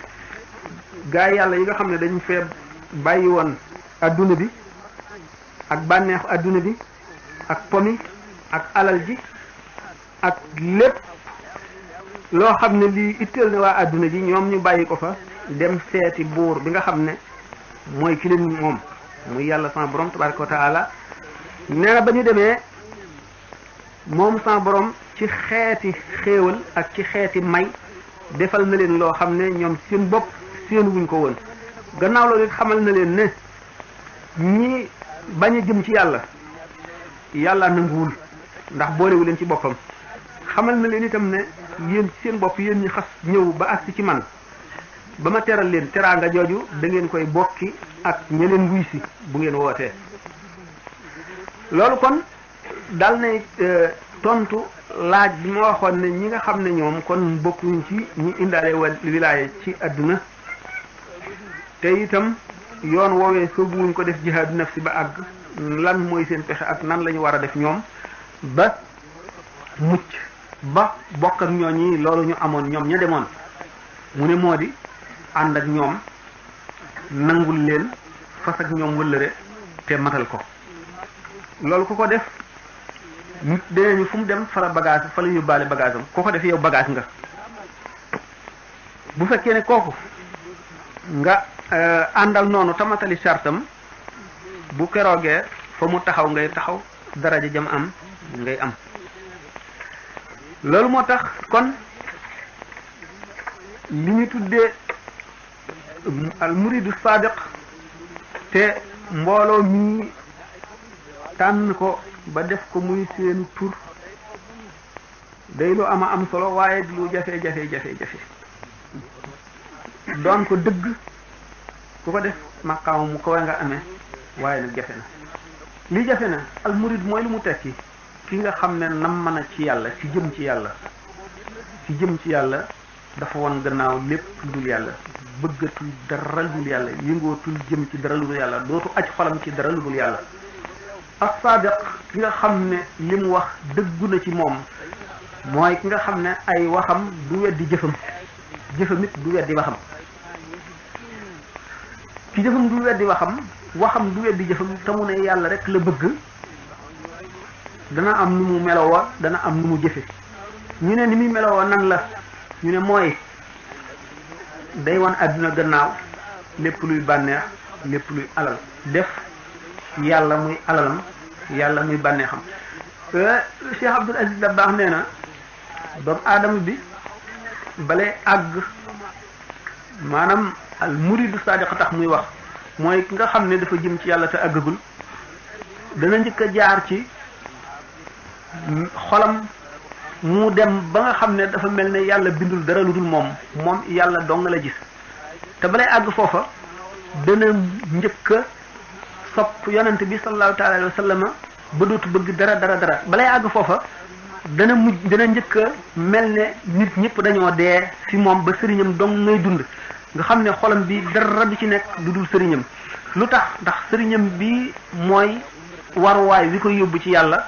gaa yàlla yi nga xam ne dañu fee bàyyi woon adduna bi ak bànneexu adduna bi ak pomi ak alal ji ak lépp loo xam ne lii itteel na waa adduna ji ñoom ñu bàyyi ko fa dem seeti buur bi nga xam ne mooy ki leen moom muy yàlla sama borom tabaraka wa taala nee na ba ñu demee moom sama borom ci xeeti xéewal ak ci xeeti may defal na leen loo xam ne ñoom seen bopp seen wuñ ko woon gannaaw loolu it xamal na leen ne ñi bañ a jëm ci yàlla nanguwul ndax boolewu leen ci boppam xamal na leen itam ne yéen ci seen bopp yéen ñi xas ñëw ba agsi ci man ba ma teral leen teraanga jooju da ngeen koy bokki ak ña leen wuy si bu ngeen wootee loolu kon dal na tontu laaj bi ma waxoon ne ñi nga xam ne ñoom kon bokkuñ ci ñi indaale wilaaya ci adduna te itam yoon woowee soobuwuñ ko def jihaadu nafsi ba àgg lan mooy seen pexe ak nan la ñu war a def ñoom ba mucc ba bokk ak ñooñi loolu ñu amoon ñoom ña demoon mu ne moo di ànd ak ñoom nangul leen fas ak ñoom wëllëre te matal ko loolu ku ko def nit dinañu fu mu dem fa la bagage fa la yóbbaale bagage am ku ko def yow bagage nga bu fekkee ne kooku nga àndal noonu tamatali sartam bu keroogee fa mu taxaw ngay taxaw daraja jam am ngay am loolu moo tax kon li ñu tuddee al muridu sadiq te mbooloo mi tànn ko ba def ko muy seen tur day lu ama am solo waaye di lu jafe doon ko dëgg ku ko def maqaama mu ko nga amee waaye nag jafe na li jafe na al murid mooy lu mu tekki ki nga xam ne nam mën a ci yàlla ci jëm ci yàlla dafa won gannaaw lépp dul yàlla bëggatul dara lu dul yàlla yëngootul jëm ci dara lu dul yàlla dootu aj xolam ci dara lu dul yàlla as-sadiq ki nga xam ne li mu wax dëggu na ci moom mooy ki nga xam ne ay waxam du weddi jëfam it du weddi waxam ci jëfam du weddi waxam du weddi jëfam te mu ne yàlla rek la bëgg dana am nu mu melowoo dana am nu mu jëfe ñu ne ni muy melowoo nan la ñu ne mooy day wan àdduna gannaaw lépp luy bànneex lépp luy alal def yàlla muy alalam yàlla muy bànneexam Cheikh Abdul Aziz Dabakh nee na doomu aadama bi balay àgg maanaam al muridu sadiq tax muy wax mooy ki nga xam ne dafa jëm ci yàlla te àggagul dana njëkk a jaar ci xolam mu dem ba nga xam ne dafa mel ne yàlla bindul dara lu dul moom yàlla dong la gis te balay àgg foofa dana njëkk a sopp yonent bi sallallahu taala alayhi wa sallam ba dootu bëgg dara balay àgg foofa dana njëkk a mel ne nit ñëpp dañoo dee fi moom ba sëriñam dong ngay dund nga xam ne xolam bi dara du ci nekk lu dul sëriñam lu tax ndax sëriñam bi mooy waruwaay wi koy yóbbu ci yàlla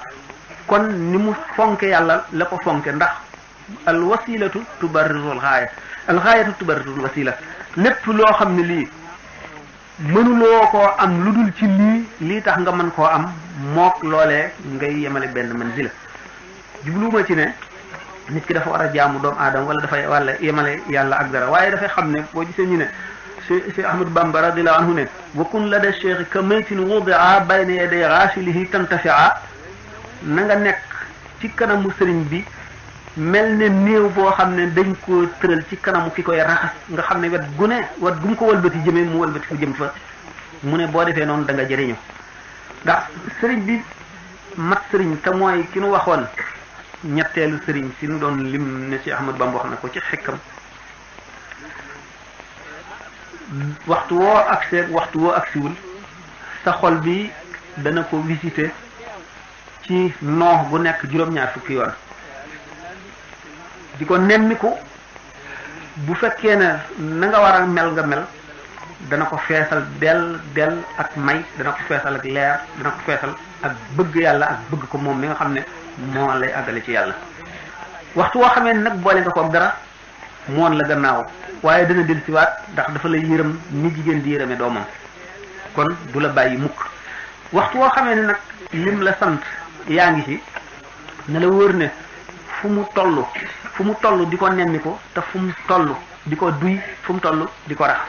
kon ni mu fonke yàlla la ko fonke ndax al wasilatu tubarriru al xaaya al xaayatu tubarriru al wasila lépp loo xam ne lii mënuloo koo am lu dul ci lii tax nga mën koo am mook loolee ngay yemale benn manzila jubluuma ci ne nit ki dafa war a jaamu doomu aadama wala dafay walla yemale yàlla ak dara waaye dafay xam ne boo gisee ñu ne Cheikh Ahmadou Bamba radiyallahu anhu ne wa kun lada cheikh ka maytin wudia bayna yaday ghasilihi tantafia na nga nekk ci kanamu sëriñ bi mel ne néew boo xam ne dañ ko tëral ci kanamu ki koy raxas nga xam ne wet gu mu ko wëlbati jëmee mu wëlbati fu jëm fa mu ne boo defee noonu da nga jëriñu ndax sëriñ bi mat sëriñ te mooy ki nu waxoon ñetteelu sëriñ si nu doon lim ne ci Ahmad Bamba wax na ko ci xekkam waxtu woo agseeg waxtu woo agsiwul sa xol bi dana ko visiter ci noox bu nekk juróom-ñaar fukki yoon di ko nemmiku bu fekkee ne na nga war a mel nga mel dana ko feesal del ak may dana ko feesal ak leer dana ko feesal ak bëgg yàlla ak bëgg ko moom mi nga xam ne moo lay àggale ci yàlla waxtu woo xamee nag boole nga ko ak dara moon la gannaaw waaye dana del siwaat ndax dafa lay yërëm ni jigéen di yërëme doomam kon du la bàyyi mukk waxtu woo xamee ne nag lim la sant yaa ngi ci ne la wóor ne fu mu toll di ko nemmi ko te fu mu toll di ko duy fu mu toll di ko rax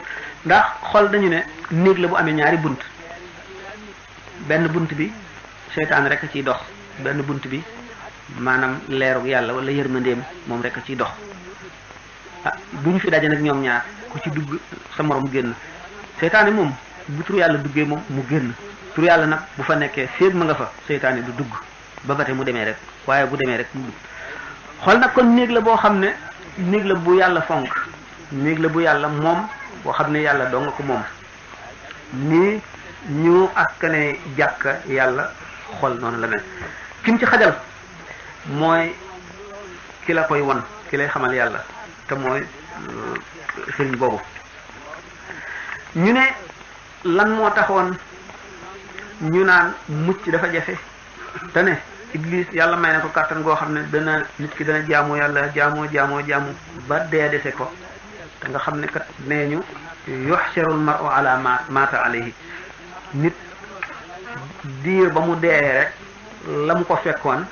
ndax xol dañu ne néeg la bu amee ñaari bunt benn bunt bi seytaan rek a ciy dox benn bunt bi maanaam leerug yàlla wala yërmandeem moom rek a ciy dox bu ñu fi daje nag ñoom ñaar ku ci dugg sa morom génn seytaane moom bu tur yàlla duggee moom mu génn tur yàlla nag bu fa nekkee féeg ma nga fa seytaane du dugg ba bate mu demee rek waaye bu demee rek mu dugg xool nag kon néeg la boo xam ne néeg la bu yàlla fonk néeg la bu yàlla moom boo xam ne yàlla doo nga ko moom ni ñu askane jàkka yàlla xol noonu la mel kim ci xajal mooy ki la koy won ki lay xamal yàlla te mooy sëriñ boobu ñu ne lan moo taxoon ñu naan mucc dafa jafe te ne iblis yàlla may na ko kàttan goo xam ne dana nit ki dana jaamu yàlla jaamu ba dee dese ko te nga xam ne kat nee ñu yuhsharul mar'u ala ma mata alayhi nit diir ba mu dee rek la mu ko fekkoon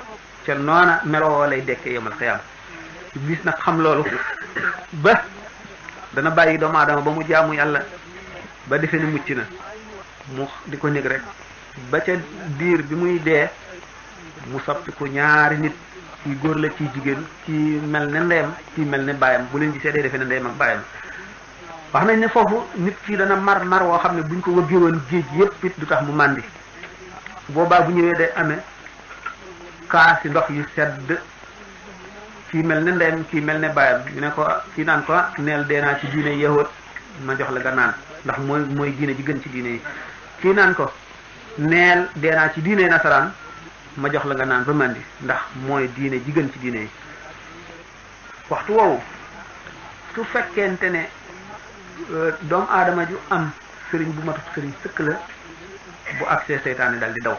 ca noona meloo lay dekkee yomal xiyaam iblis nag xam loolu ba dana bàyyi doomu aadama ba mu jaamu yàlla ba defee ni mucc na mu di ko nekk rek ba ca diir bi muy dee mu soppi ko ñaari nit ci góor la ci jigéen ci mel ne ndeyam ci mel ne baayam bu leen gisee day defee ne ndeyam ak baayam wax nañ ne foofu nit ki dana mar woo xam ne buñ ko wëggee woon géej yépp it du tax mu màndi boobaa bu ñëwee day amee kaasi ndox yu sedd kii mel ne ndeyam kii mel ne baayam ñu ne ko kii naan ko neel dee naa ci diine yahood ma jox la nga naan ndax mooy diine ji gën ci diine yi kii naan ko neel dee naa ci diine nasaraan ma jox la nga naan ba mandi ndax mooy diine ji gën ci diine yi waxtu woowu su fekkente ne doomu aadama ju am sëriñ bu matut sëriñ sëkk la bu agsee seytaane dal di daw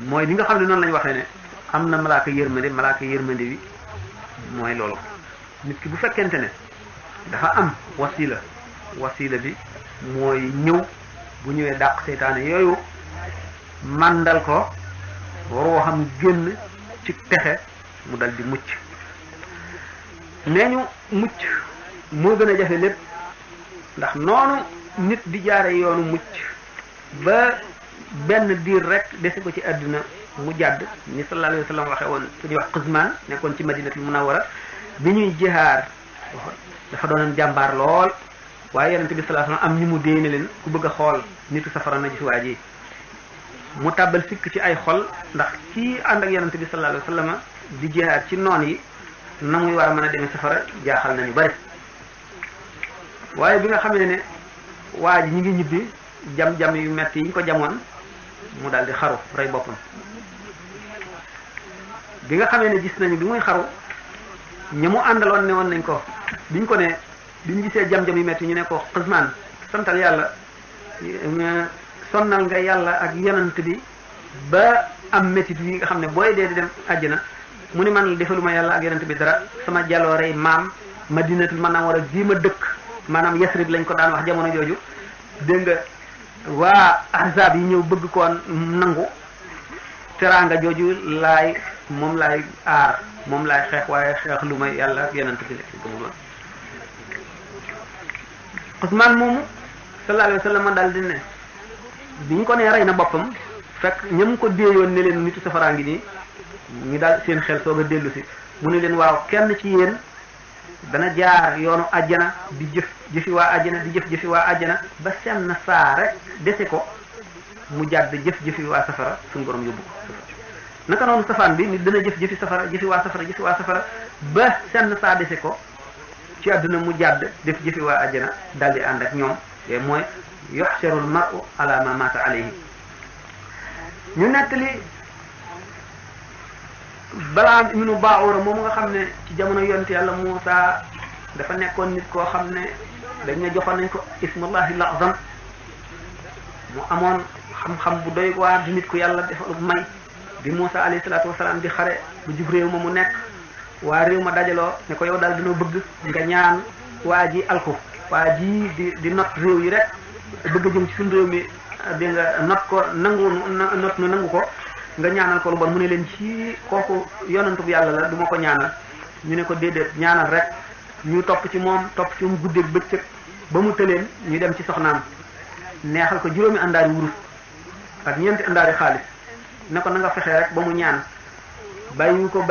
mooy li nga xam ne noonu lañu waxee ne am na malaaka yërmande wi mooy loolu nit ki bu fekkente ne dafa am wasila bi mooy ñëw bu ñëwee dàq seytaane yooyu màndal ko waroo xam génn ci texe mu dal di mucc nee ñu mucc moo gën a jafe lépp ndax noonu nit di jaare yoonu mucc ba benn diir rek dese ko ci àdduna mu jàdd ni sallallahu alayhi wa sallam waxe woon su ñuy wax Quzman nekkoon ci Madinatul Munawwara bi ñuy jihaar dafa doonoon jàmbaar lool waaye yonente bi sallallahu alayhi wa sallam am ñu mu déene leen ku bëgg a xool nitu safara na gis waa ji mu tàbbal sikk ci ay xol ndax kii ànd ak yonente bi sallallahu alayhi wa sallam di jihaar ci noon yi na muy war a mën a demee safara jaaxal nañu bari waaye bi nga xamee ne waa ji ñi ngi ñibbi jam-jam yu metti yi ñu ko jamoon mu daal di xaru rey boppam bi nga xamee ne gis nañu bi muy xaru ñi mu àndaloon ne woon nañ ko biñ ko ne biñ gisee jam-jam yu metti ñu ne ko Quzman santal yàlla sonnal nga yàlla ak yonent bi ba am métit yi nga xam ne booy dee di dem àjjana mu ni man defaluma yàlla ak yonent bi dara sama jaloorey maam Madinatul Munawwara ji ma dëkk maanaam Yasrib lañ ko daan wax jamono jooju dégg nga waa ahzab yi ñëw bëgg koo nangu teraanga jooju moom laay aar moom laay xeex waaye xeex lu may yàlla ak yonent bi gëmuloon Usmaan moomu sallallahu alayhi wa sallam daal di ne bi ñu ko nee rey na boppam fekk ñam ko déeyoon ne leen nitu safaraa ngi nii ñu daal seen xel soog a dellu si mu ne leen waaw kenn ci yéen dana jaar yoonu àjjana di jëfi waa àjjana di jëfi waa àjjana ba senn saa rek dese ko mu jàdd jëfi waa safara suñu borom yóbbu ko naka noonu safaan bi nit dana jëfi safara jëfi waa safara ba senn saa dese ko ci àdduna mu jàdd def jëfi waa àjjana daldi ànd ak ñoom te mooy yuhsharul mar'u ala ma mata alayhi ñu nettali Balaam ibnu Baa'ura moom nga xam ne ci jamono yonent yàlla Muusa dafa nekkoon nit koo xam ne dañ ne joxoon nañ ko ismullahi al-azam mu amoon xam-xam bu doy waar di nit ku yàlla defal may bi Muusa alayhi salaatu wasalaam di xare bu jub réew ma mu nekk waa réew ma dajaloo ne ko yow daal dina bëgg nga ñaan waa ji alku waa ji di not réew yi rek bëgg jëm ci suñu réew mi di nga not ko nangu ko nga ñaanal ko lu bon mu ne leen ci kooku yonantu bu yàlla la du ma ko ñaanal ñu ne ko déedéet ñaanal rek ñu topp ci moom guddeeg bëccëg ba mu tëleen ñu dem ci soxnaam neexal ko juróomi àndaari wurus ak ñeenti àndaari xaalis ne ko na nga fexee rek ba mu ñaan bàyyiwu ko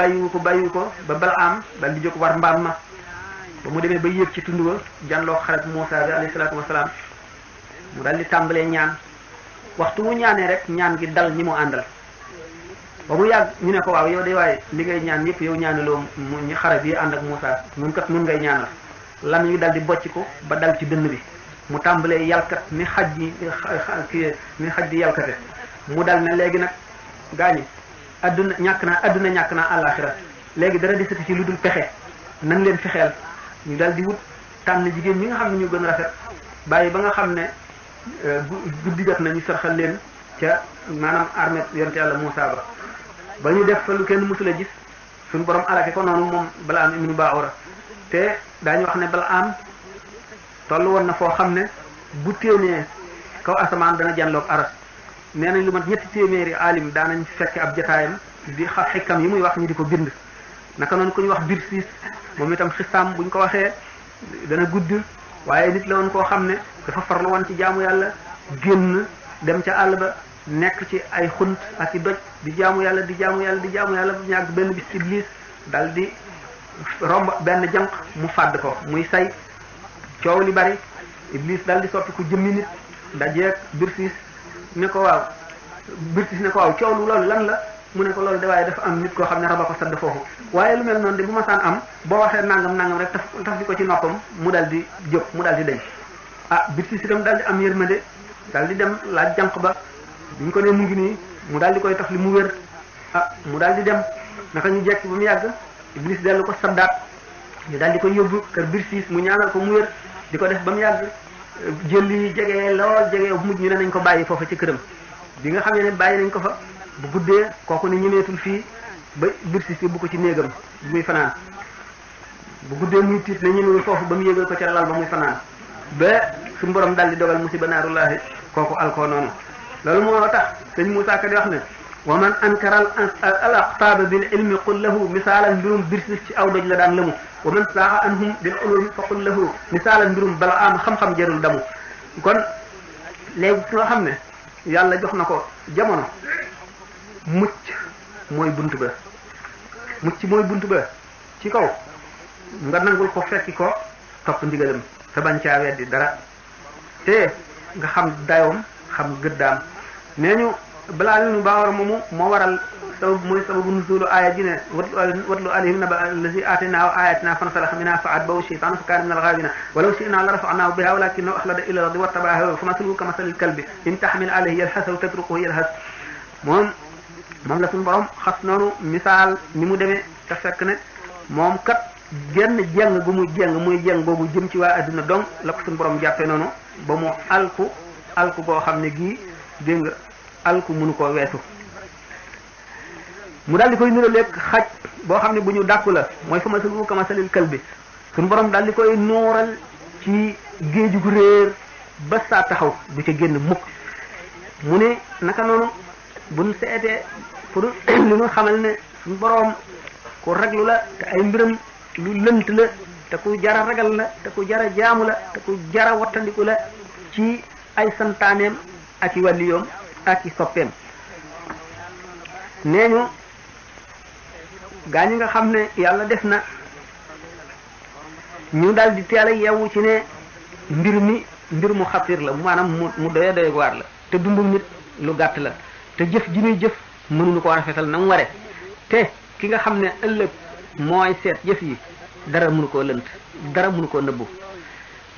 ba Balaam dal di jóg war mbaam ma ba mu demee ba yéeg ci tund wa janloo xarit Muusaa bi alayhi salaatu wasalaam mu dal di tàmbalee ñaan waxtu mu ñaanee rek ñaan gi dal ñi mu àndal ba mu yàgg ñu ne ko waaw yow de waaye li ngay ñaan yëpp yow ñaanaloo ñu xare bi ànd ak Muusaa ñun kat mun ngay ñaanal lam yu dal di bocc ko ba dal ci dënn bi mu tàmbalee yalkat ni xaj di yalkate mu dal ne léegi nag gaañi adduna ñàkk naa àllaaxira léegi dara desati ci lu dul pexe nan leen fexeel ñu dal di wut tànn jigéen ñi nga xam ne ñu gën a rafet bàyyi ba nga xam ne guddi jot na ñu sarxal leen ca maanaam armée yonte yàlla Muusaa ba ñu def fa lu kenn mësula gis suñu borom alake ko noonu moom Balaam ibnu Baa'ura te daañu wax ne Balaam toll woon na foo xam ne bu téenee kaw asamaan dana janloog aras nee nañ lu mat 3 téeméeri alim daanañ fekk ab jotaayam di xa xikam yi muy wax ñu di ko bind naka noonu ku ñu wax Birsiis moom itam xisaam buñ ko waxee dana gudd waaye nit la woon koo xam ne dafa farlu woon ci jaamu yàlla génn dem ca àll ba nekk ci ay xunt ak i doj di jaamu yàlla bu ñàgg benn bis Iblis dal di romb benn jànq mu fàdd ko muy say coow li bari Iblis dal di soppi ku jëmmi nit dajeeg Birsiis ne ko waaw coow lu loolu lan la mu ne ko loolu de waaye dafa am nit koo xam ne raba ko sadd foofu waaye lu mel noonu de bu ma saan am boo waxee nangam rek taf di ko ci noppam mu dal di jóg mu dal di dañ Birsiis itam dal di am yërmande dal di dem laaj jànq ba biñ ko ne mu ngi nii mu daal di koy taf li mu wér mu daal di dem naka ñu jekk ba mu yàgg Iblis dellu ko saddaat ñu daal di koy yóbbu kër Birsiis mu ñaanal ko mu wér di ko def ba mu yàgg jël yi jege lool jege bu mujj ñu ne nañ ko bàyyi foofa ci këram bi nga xamee ne bàyyi nañ ko fa bu guddee kooku ne ñemeetul fii ba Birsiis bi bu ko ci néegam bu muy fanaan bu guddee muy tiit ne ñemewul foofu ba mu yégal ko ca lal ba muy fanaan ba suñu borom daal di dogal musiba naarullahi kooku alkoo noonu loolu moo tax sëñ Moussa Ka di wax ne wa man ankara al aqtaaba bil ilmi qul lahu misaalan mbirum Birsiis ci aw doj la daan lëmu wa man saaxa anhum bil ulumi fa qul lahu misaalan mbirum bala am xam-xam jarul damu kon léegi nga xam ne yàlla jox na ko jamono mucc mooy bunt ba ci kaw nga nangul ko fekki ko topp ndigalam te bañ caa weddi dara te nga xam dayoom xam gëddaam nee ñu balaa ñu baawar moomu moo waral mooy sababu nuzulu aaya ji ne watlu alayhim naba allazi aataynaahu ayatina fansalaxa minha fa atba'ahu shaytaanu fa kaana min al-ghaawina walaw shi'naa la rafa'naahu bihaa walakinahu axlada ila al-ardi wattaba'a hawaahu fa mathaluhu kamathali al-kalbi in tahmil alayhi yalhas aw tatrukuhu yalhas moom la suñu borom xas noonu misaal ni mu demee te fekk ne moom kat genn jeng gu muy jeng muy jeng boobu jëm ci waa adduna donc la ko suñu borom jàppee noonu ba mu alku boo xam ne gii dégg nga alku mënu koo weesu mu daal di koy nuraleeg xaj boo xam ne bu ñu dàkku la mooy fa masalu kamasalil kalbi suñu borom daal di koy nooral ci géeju gu réer ba saa taxaw du ca génn mukk mu ne naka noonu buñ seetee pour li ñu xamal ne suñu borom ku raglu la te ay mbiram lu lënt la te ku jara ragal la te ku jara jaamu la te ku jara wattandiku la ci ay santaaneem ak i wàlliyoom ak i soppeem nee ñu gaa ñi nga xam ne yàlla def na ñu daal di teel a yeewu ci ne mbir mu xatir la maanaam mu doy waar la te dundu nit lu gàtt la te jëf ji muy jëf mënuñu ko rafetal na mu ware te ki nga xam ne ëllëg mooy seet jëf yi dara mënu koo lënt dara mënu koo nëbbu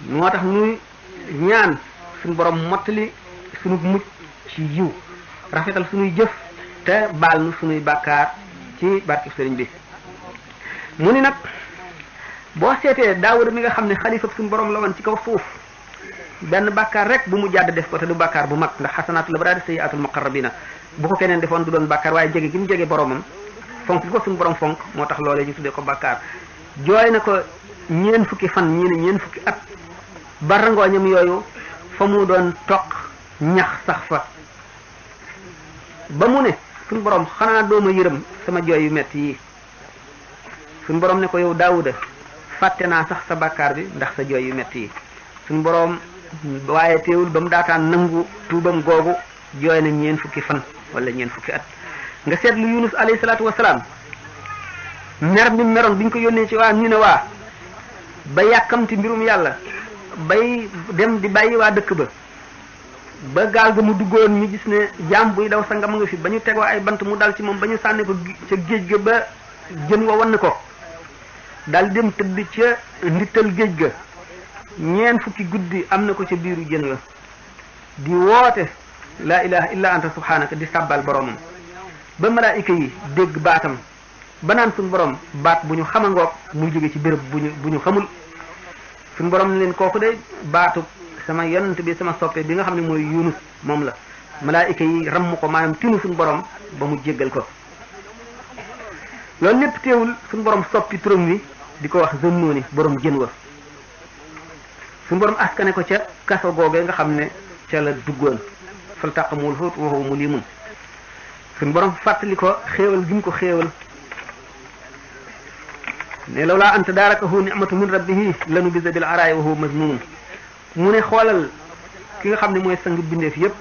moo tax ñuy ñaan suñu borom mottali suñu mucc ci yiw rafetal suñuy jëf te baal nu suñuy bàkkaar ci barke sëriñ bi mu ni nag boo seetee Daawuda mi nga xam ne xalifa suñu borom la woon ci kaw suuf benn bàkkaar rek bu mu jàdd def ko te du bàkkaar bu mag ndax xasanaatul abraar sayyi'aatul muqarrabiina bu ko keneen defoon du doon bàkkaar waaye jege gi mu jege boromam fonk gi ko suñu borom fonk moo tax loolee ñu tuddee ko bàkkaar jooy na ko ñeen fukki fan ñii ne ñeen fukki at ba rangooñam yooyu fa mu doon toq ñax sax fa ba mu ne suñu borom xanaa dooma yërëm sama jooy yu metti yi suñu borom ne ko yow Daawuda fàtte naa sax sa bàkkaar bi ndax sa jooy yu metti yi suñu borom waaye teewul ba mu daataan nangu tuubam googu jooy na ñeen fukki fan wala ñeen fukki at nga seetlu Yunus alayhi salaatu wasalaam mer mi meroon bi ñu ko yónnee ci waa ñu ne waa ba yàkkamti mbirum yàlla bay dem di bàyyi waa dëkk ba gaal ga mu duggoon ñu gis ne jaam buy daw sangam nga fi ba ñu tegoo ay bant mu dal ci moom ba ñu sànni ko ca géej ga ba jën wa wan ko dal dem tëdd ca ndittal géej ga ñeen fukki guddi am na ko ca biiru jën la di woote laa ilaha illa anta subhanaka di sàbbal boromam ba malaayika yi dégg baatam ba naan suñu borom baat bu ñu xamangoog muy jóge ci béréb bu ñu xamul suñu borom leen kooku de baatu sama yonent bi sama soppe bi nga xam ne mooy Yunus moom la malaayika yi ramm ko maanaam tinu suñu borom ba mu jéggal ko loolu lépp teewul suñu borom soppi turam wi di ko wax Zannuni borom jën wa suñu borom askane ko ca kaso googee nga xam ne ca la duggoon faltaqamul huut wa huwa mulimun suñu borom fàttali ko xéewal gi mu ko xéewal ne lawlaa anta daarakahu ni'matu min rabbihi lanubida bil araay wa huwa mazmuum mu ne xoolal ki nga xam ne mooy sang bindeef yépp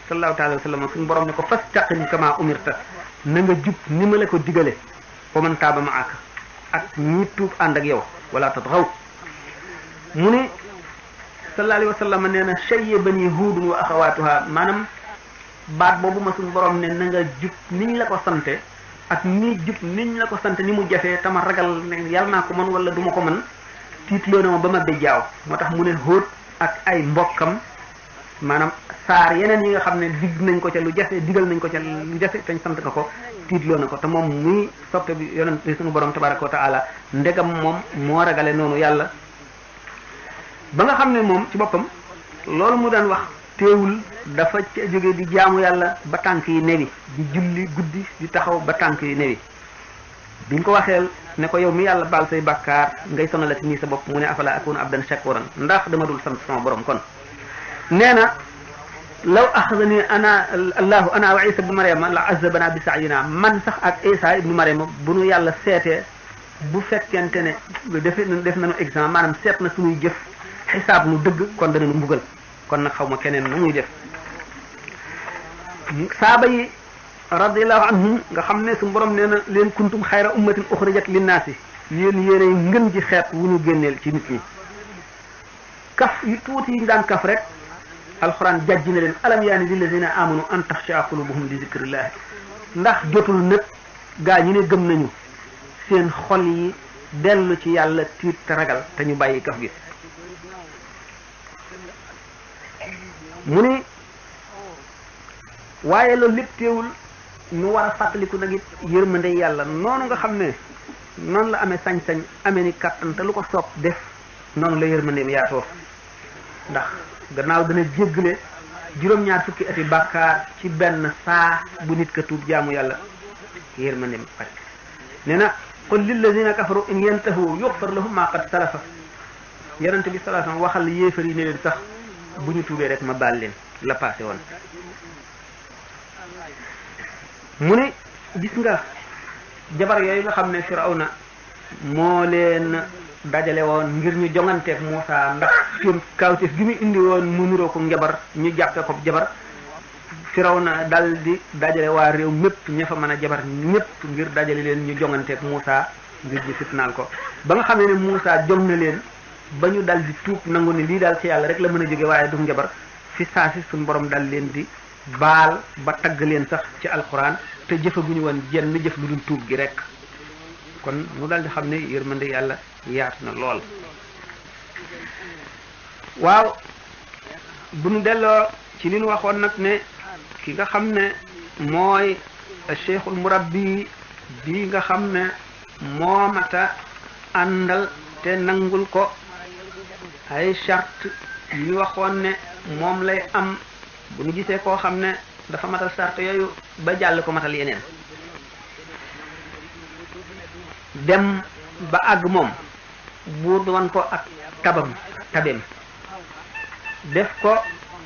sallallahu taala wa sallam suñu borom ne ko fastaqim kama umirta na nga jub ni ma la ko digale wa man taaba ma'aka ak ñi tuub ànd ak yow wala tatghaw mu ne sallallahu alayhi wa sallam nee na shayyabani huudun wa axawaatuha maanaam baat boobu ma suñu borom ne na nga jub niñ la ko sante ak nii jub niñ la ko sante ni mu jafee tama ragal ne yàlla naa ko mën wala du ma ko mën tiitloo na ma ba ma bejjaaw moo tax mu ne Huud ak ay mbokkam maanaam saar yeneen yi nga xam ne digg nañ ko ca lu jafe digal nañ ko ca lu jafe te ñu sant nga ko tiitloo na ko te moom muy soppe bi yonent suñu borom tabaraka wa taala ndegam moom moo ragale noonu yàlla ba nga xam ne moom ci boppam loolu mu daan wax teewul dafa ca jóge di jaamu yàlla ba tànk yi newi di julli guddi di taxaw ba tànk yi newi biñ ko waxeel ne ko yow mi yàlla baal say bàkkaar ngay sonalati nii sa bopp mu ne afala akunu abdan shakuran ndax dama dul sant sama borom kon nee na law axadani ana allahu ana wa isa ibnu mariama la azabana bi saayina man sax ak isa ibnu mariama bu nu yàlla seetee bu fekkente ne def nañu examen maanaam seet na suñuy jëf xisaab nu dëgg kon danañu mbugal kon nag xaw ma keneen nu muy def saaba yi radiallahu anhum nga xam ne suñu borom nee na leen kuntum xayra ummatin uxrijat linnaasi yéen yéenay ngën ji xeet wu ñu génneel ci nit ñi kaf yu tuuti yi ñu daan kaf rek alxuraan jajji na leen alam yaani lillazina amanu an taxsha qulubuhum li zikrillah ndax jotul nag gaa ñi ne gëm nañu seen xol yi dellu ci yàlla tiit te ragal te ñu bàyyi kaf gi mu ni waaye loolu lépp teewul ñu war a fàttaliku nag it yërmande yàlla noonu nga xam ne noonu la amee sañ-sañ amee ni kàttan te lu ko soob def noonu la yërmandeem yaatoo ndax gannaaw dana jéggale juróom-ñaar fukki ati bàkkaar ci benn saa bu nit ka tuub jaamu yàlla yërmandeem pare nee na qul lillazina kafaru in yantahu yughfar lahum ma qad salafa yonente bi sallallahu alayhi wasallam waxal yéefar yi ne leen sax bu ñu tuubee rek ma baal leen la passé woon mu ne gis nga jabar yooyu nga xam ne Firawna moo leen dajale woon ngir ñu jonganteeg Muusa ndax seen kawteef gi mu indi woon mu niroo ko njabar ñu jàppe ko jabar Firawna dal di dajale waa réew mépp ña fa mën a jabar ñépp ngir dajale leen ñu jonganteeg Muusa ngir ñu fitnaal ko ba nga xamee ne Muusa jom na leen ba ñu dal di tuub nangu ne lii daal ci yàlla rek la mën a jóge waaye du njabar fi saa si suñu borom dal leen di baal ba tagg leen sax ci alquran te jëfaguñu woon jenn jëf lu dul tuub gi rek kon mu dal di xam ne yërmande yàlla yaatu na lool waaw bu ñu delloo ci li ñu waxoon nag ne ki nga xam ne mooy cheikhul murabbi bi nga xam ne moo mata àndal te nangul ko ay charte yu ñu waxoon ne moom lay am bu ñu gisee koo xam ne dafa matal charte yooyu ba jàll ko matal yeneen dem ba àgg moom buur wan ko ak tabeem def ko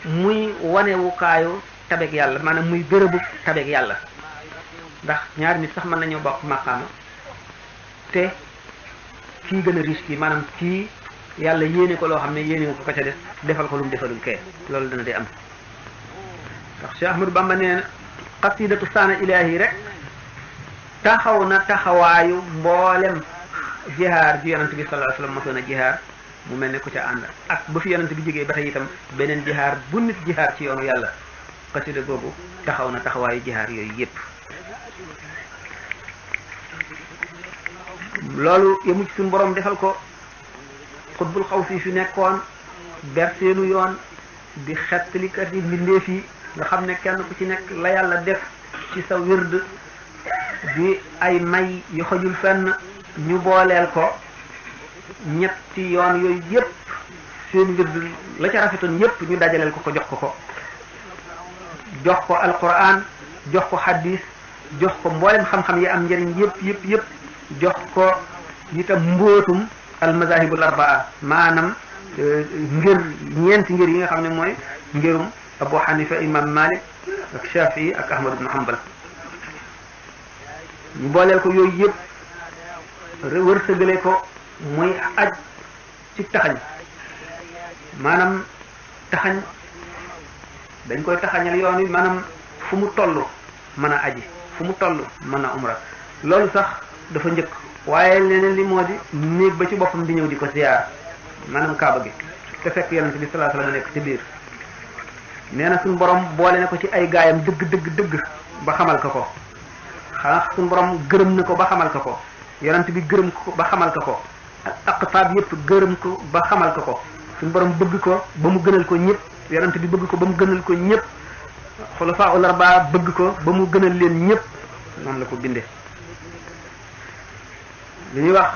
muy wanewukaayu tabeeg yàlla maanaam muy bërëbu tabeeg yàlla ndax ñaari nit sax mën nañoo bokk maqaama te kii gën a riche kii maanaam kii yàlla yéene ko loo xam ne yéene ko ca des defal ko lu mu defalul kee loolu dana di am ndax Cheikh Ahmadou Bamba nee na qasidatu saana ilahi rek taxaw na taxawaayu mboolem jihaar ji yonent bi sallallahu alayhi wasallam mosoon a jihaar mu mel ne ku ca ànd ak ba fi yonent bi jógee ba tey itam beneen jihaar bu nit jihaar ci yoonu yàlla qasida googu taxaw na taxawaayu jihaar yooyu yépp loolu yemu ci suñu borom defal ko xutbul xaw fi nekkoon berseenu yoon di xettalikat yi mbindeef yi nga xam ne kenn ku ci nekk la yàlla def ci sa wird di ay may yu xajul fenn ñu booleel ko ñetti yoon yooyu yépp seen wird la ca rafetoon yépp ñu dajaleel ko jox ko alquran jox ko hadis jox ko mboolem xam-xam yi am njëriñ yépp jox ko itam mbootum almazahibul arbaa maanaam ñeenti ngir yi nga xam ne mooy ngirum Abu Hanifa imam Malik ak Shafi'i ak Ahmad ibn Hanbal ñu booleel ko yooyu yëpp wërsëgale ko muy aj ci taxañ maanaam taxañ dañ koy taxañal yoon wi maanaam fu mu toll mën a aji fu mu toll mën a umra loolu sax dafa njëkk waaye leneen li moo di néeg ba ci boppam di ñëw di ko ziyaar maanaam kaaba gi te fekk yonent bi sallallahu alayhi wasallam nekk ci biir nee na suñu borom boole na ko ci ay gaayam dëgg ba xamal ko xanaa suñu borom gërëm na ko ba xamal ko yonent bi gërëm ko ba xamal ko ak aqtaab yëpp gërëm ko ba xamal ko suñu borom bëgg ko ba mu gënal ko ñëpp yonent bi bëgg ko ba mu gënal ko ñëpp xulafaa ul arbaa bëgg ko ba mu gënal leen ñëpp noonu la ko bindee li ñuy wax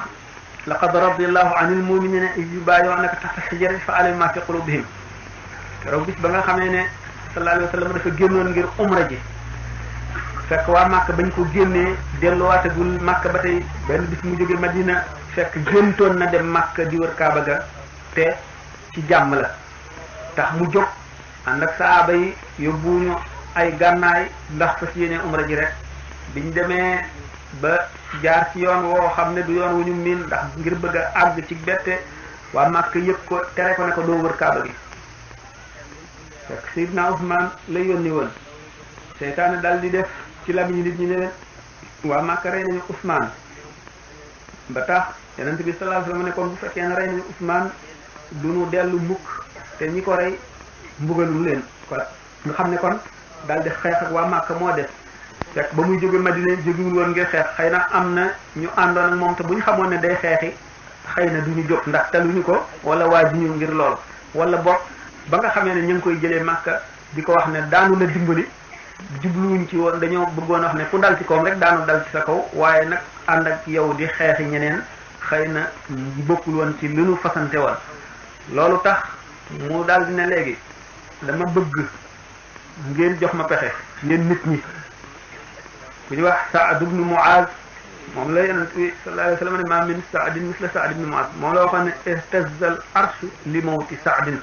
laqad radiyallahu anil muminina iz yubayi'unaka tahta shajarati fa alima ma fi qulubihim keroog bis ba nga xamee ne sallallahu alayhi wa sallam dafa génnoon ngir umra ji fekk waa Màkka bañ ko génnee delluwaatagul Màkka ba tey benn bis mu jóge Madina fekk géntoon na dem Màkka di wër Kaaba ga te ci jàmm la tax mu jóg ànd ak saaba yi yóbbuñu ay gànnaay ndax fas yéene umra ji rek biñ demee ba jaar ci yoon woo xam ne du yoon wu ñu miin ndax ngir bëgg a àgg ci bette waa Màkka yëg ko tere ko ne ko doo wër Kaaba gi fekk Seydina Ousmane la yónni woon seytaane dal di def ci lamiñu nit ñi ne leen waa Màkka rey nañu Ousmane ba tax yonent bi sallallahu alayhi wasallam ne kon bu fekkee ne rey nañu Ousmane du ñu dellu mukk te ñi ko rey mbugalul leen kon nga xam ne kon daal di xeex ak waa Màkka moo def fekk ba muy jóge Madina jógewul woon ngir xeex xëy na am na ñu àndoon ak moom te bu ñu xamoon ne day xeexi xëy na du ñu jóg ndax taluñu ko wala waa ji ñu ngir loolu wala boog ba nga xamee ne ñu ngi koy jëlee Màkka di ko wax ne daanu la dimbali jubluwuñ ci woon dañoo bëggoon wax ne ku dal ci kawam rek daanu dal ci sa kaw waaye nag ànd ak yow di xeexi ñeneen xëy na bokkul woon ci li nu fasante woon loolu tax mu daal di ne léegi dama bëgg ngeen jox ma pexe ngeen nit ñi ku ñu wax Saad ibn Muaz moom la yonent bi sallallahu alayhi wa sallam ne ma min saadin misla Saad ibn Muaz moom la waxoon ne ihtazza arsh li mawti Saadin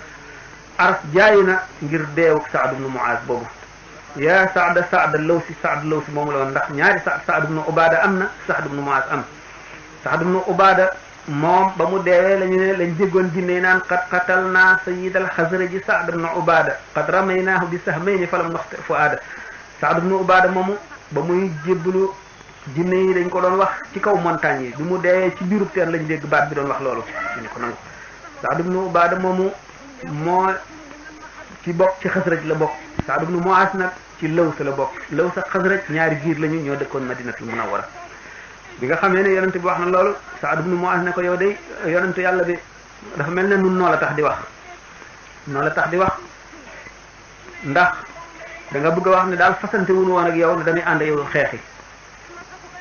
arsh jaayi na ngir deewu Saad ibn Muaz boobu yaa Saada Saada Lawsi Saad Lawsi moom la woon ndax ñaari Saad ibn Ubaada am na Saad ibn Muaz am Saad ibn Ubaada moom ba mu deewee lañu ne lañ déggoon jinne naan qad qatalnaa sayyidal Xasraji Saad ibn Ubaada qad ramaynaahu bi sahmayni falam naxti fuaada Saad ibn Ubaada moomu ba muy jébbalu jinne yi dañ ko doon wax ci kaw montagne yi bi mu deewee ci biiru teen lañ dégg baat bi doon wax loolu ñu ko nangu Saad ibn Ubaada moomu moo ci bokk ci Xasraj la bokk Saad ibn Muaz nag ci Laws la bokk Laws ak Xasraj ñaari giir lañu ñoo dëkkoon Madinatul Munawwara bi nga xamee ne yonent bi wax na loolu Saad ibn Muaz ne ko yow day yonent yàlla bi dafa mel ne nun noo la tax di wax noo la tax di wax ndax da nga bëgg a wax ne daal fasante wuñu woon ak yow ne dañuy ànd yow xeexi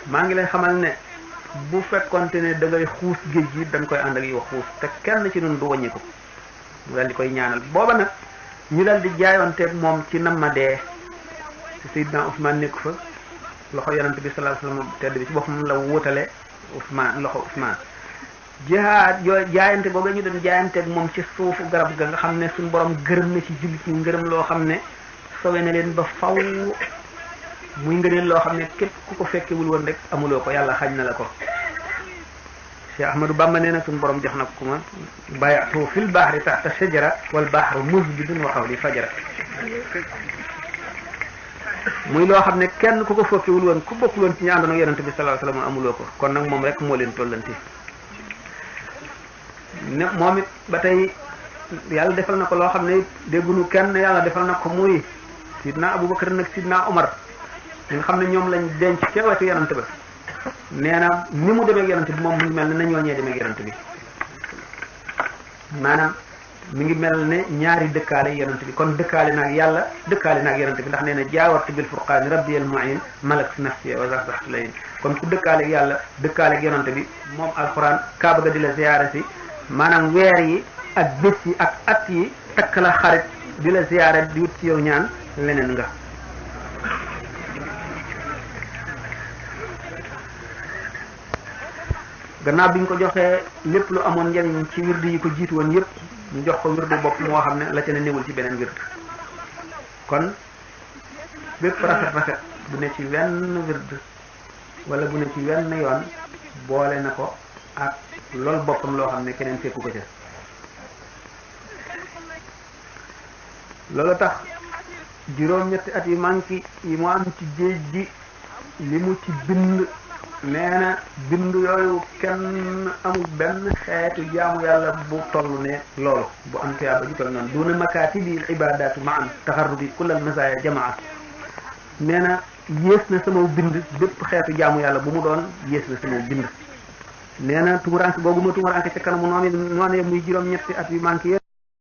maa ngi lay xamal ne bu fekkonte ne da ngay xuus géej gi dañ koy ànd ak yow xuus te kenn ci nun du wàññi ko mu dal di koy ñaanal booba nag ñu dal di jaayoonteeg moom ci nam ma dee ci Seydina Ousmane nekk fa loxo yonent bi sallallahu alayhi wasallam tedd bi ci boppam la wutale Ousmane loxo Ousmane jihaad yoo jaayante boobu ñu doon jaayanteeg moom ci suufu garab ga nga xam ne suñu borom gërëm na ci jullit ñi ngërëm loo xam ne sowe na leen ba faw muy ngëneel loo xam ne képp ku ko fekkewul woon rek amuloo ko yàlla xañ na la ko Cheikh Ahmadou Bamba nee na suñu borom jox na ko ma bayatu fil bahri tahta shajara wal bahru musbidun wa hawli fajara muy loo xam ne kenn ku ko fekkewul woon ku bokkul woon ci ñu àndoon ak yonent bi sallallahu alayhi wasallam amuloo ko kon nag moom rek moo leen tollanti ne moom it ba tey yàlla defal na ko loo xam ne déggunu kenn yàlla defal na ko muy sidna Abubakar nag sidna Omar ñi nga xam ne ñoom lañ denc ca wetu yonent ba nee na ni mu demee ak yonent bi moom mu ngi mel ne na ñooñee demee ak yonent bi maanaam mi ngi mel ne ñaari dëkkaale yonent bi kon dëkkaale naag yàlla dëkkaale naag yonent bi ndax nee na jaawartu bil furqaani rabbi al mu'in malak nafsi wa zaxzaxtu layin kon ku dëkkaale ak yàlla dëkkaale ak yonent bi moom alxuraan kaaba ga di la ziyaare si maanaam weer yi ak bés yi ak at yi takk la xarit di la ziyaare di wut ci yow ñaan leneen nga gannaaw bi ñu ko joxee lépp lu amoon njariñ ci wird yi ko jiitu woon yépp ñu jox ko wirdu bopp moo xam ne la ca ne newul ci beneen wird kon bépp rafet bu ne ci wenn wird wala bu ne ci wenn yoon boole na ko ak loolu boppam loo xam ne keneen fekku ko ca loolu tax juróom-ñetti at yi manki yi mu am ci géej gi li mu ci bind nee na bind yooyu kenn amul benn xeetu jaamu yàlla bu toll ne loolu bu am tuyaaba ji toll noonu duna makaatibi ibadatu ma an taxarrubi kullal masaaya jamaa nee na yées na sama bind bépp xeetu jaamu yàlla bu mu doon yées na sama bind nee na tumuranke googu ma tumuranke ca kanamu noonu muy juróom-ñetti at yu manqué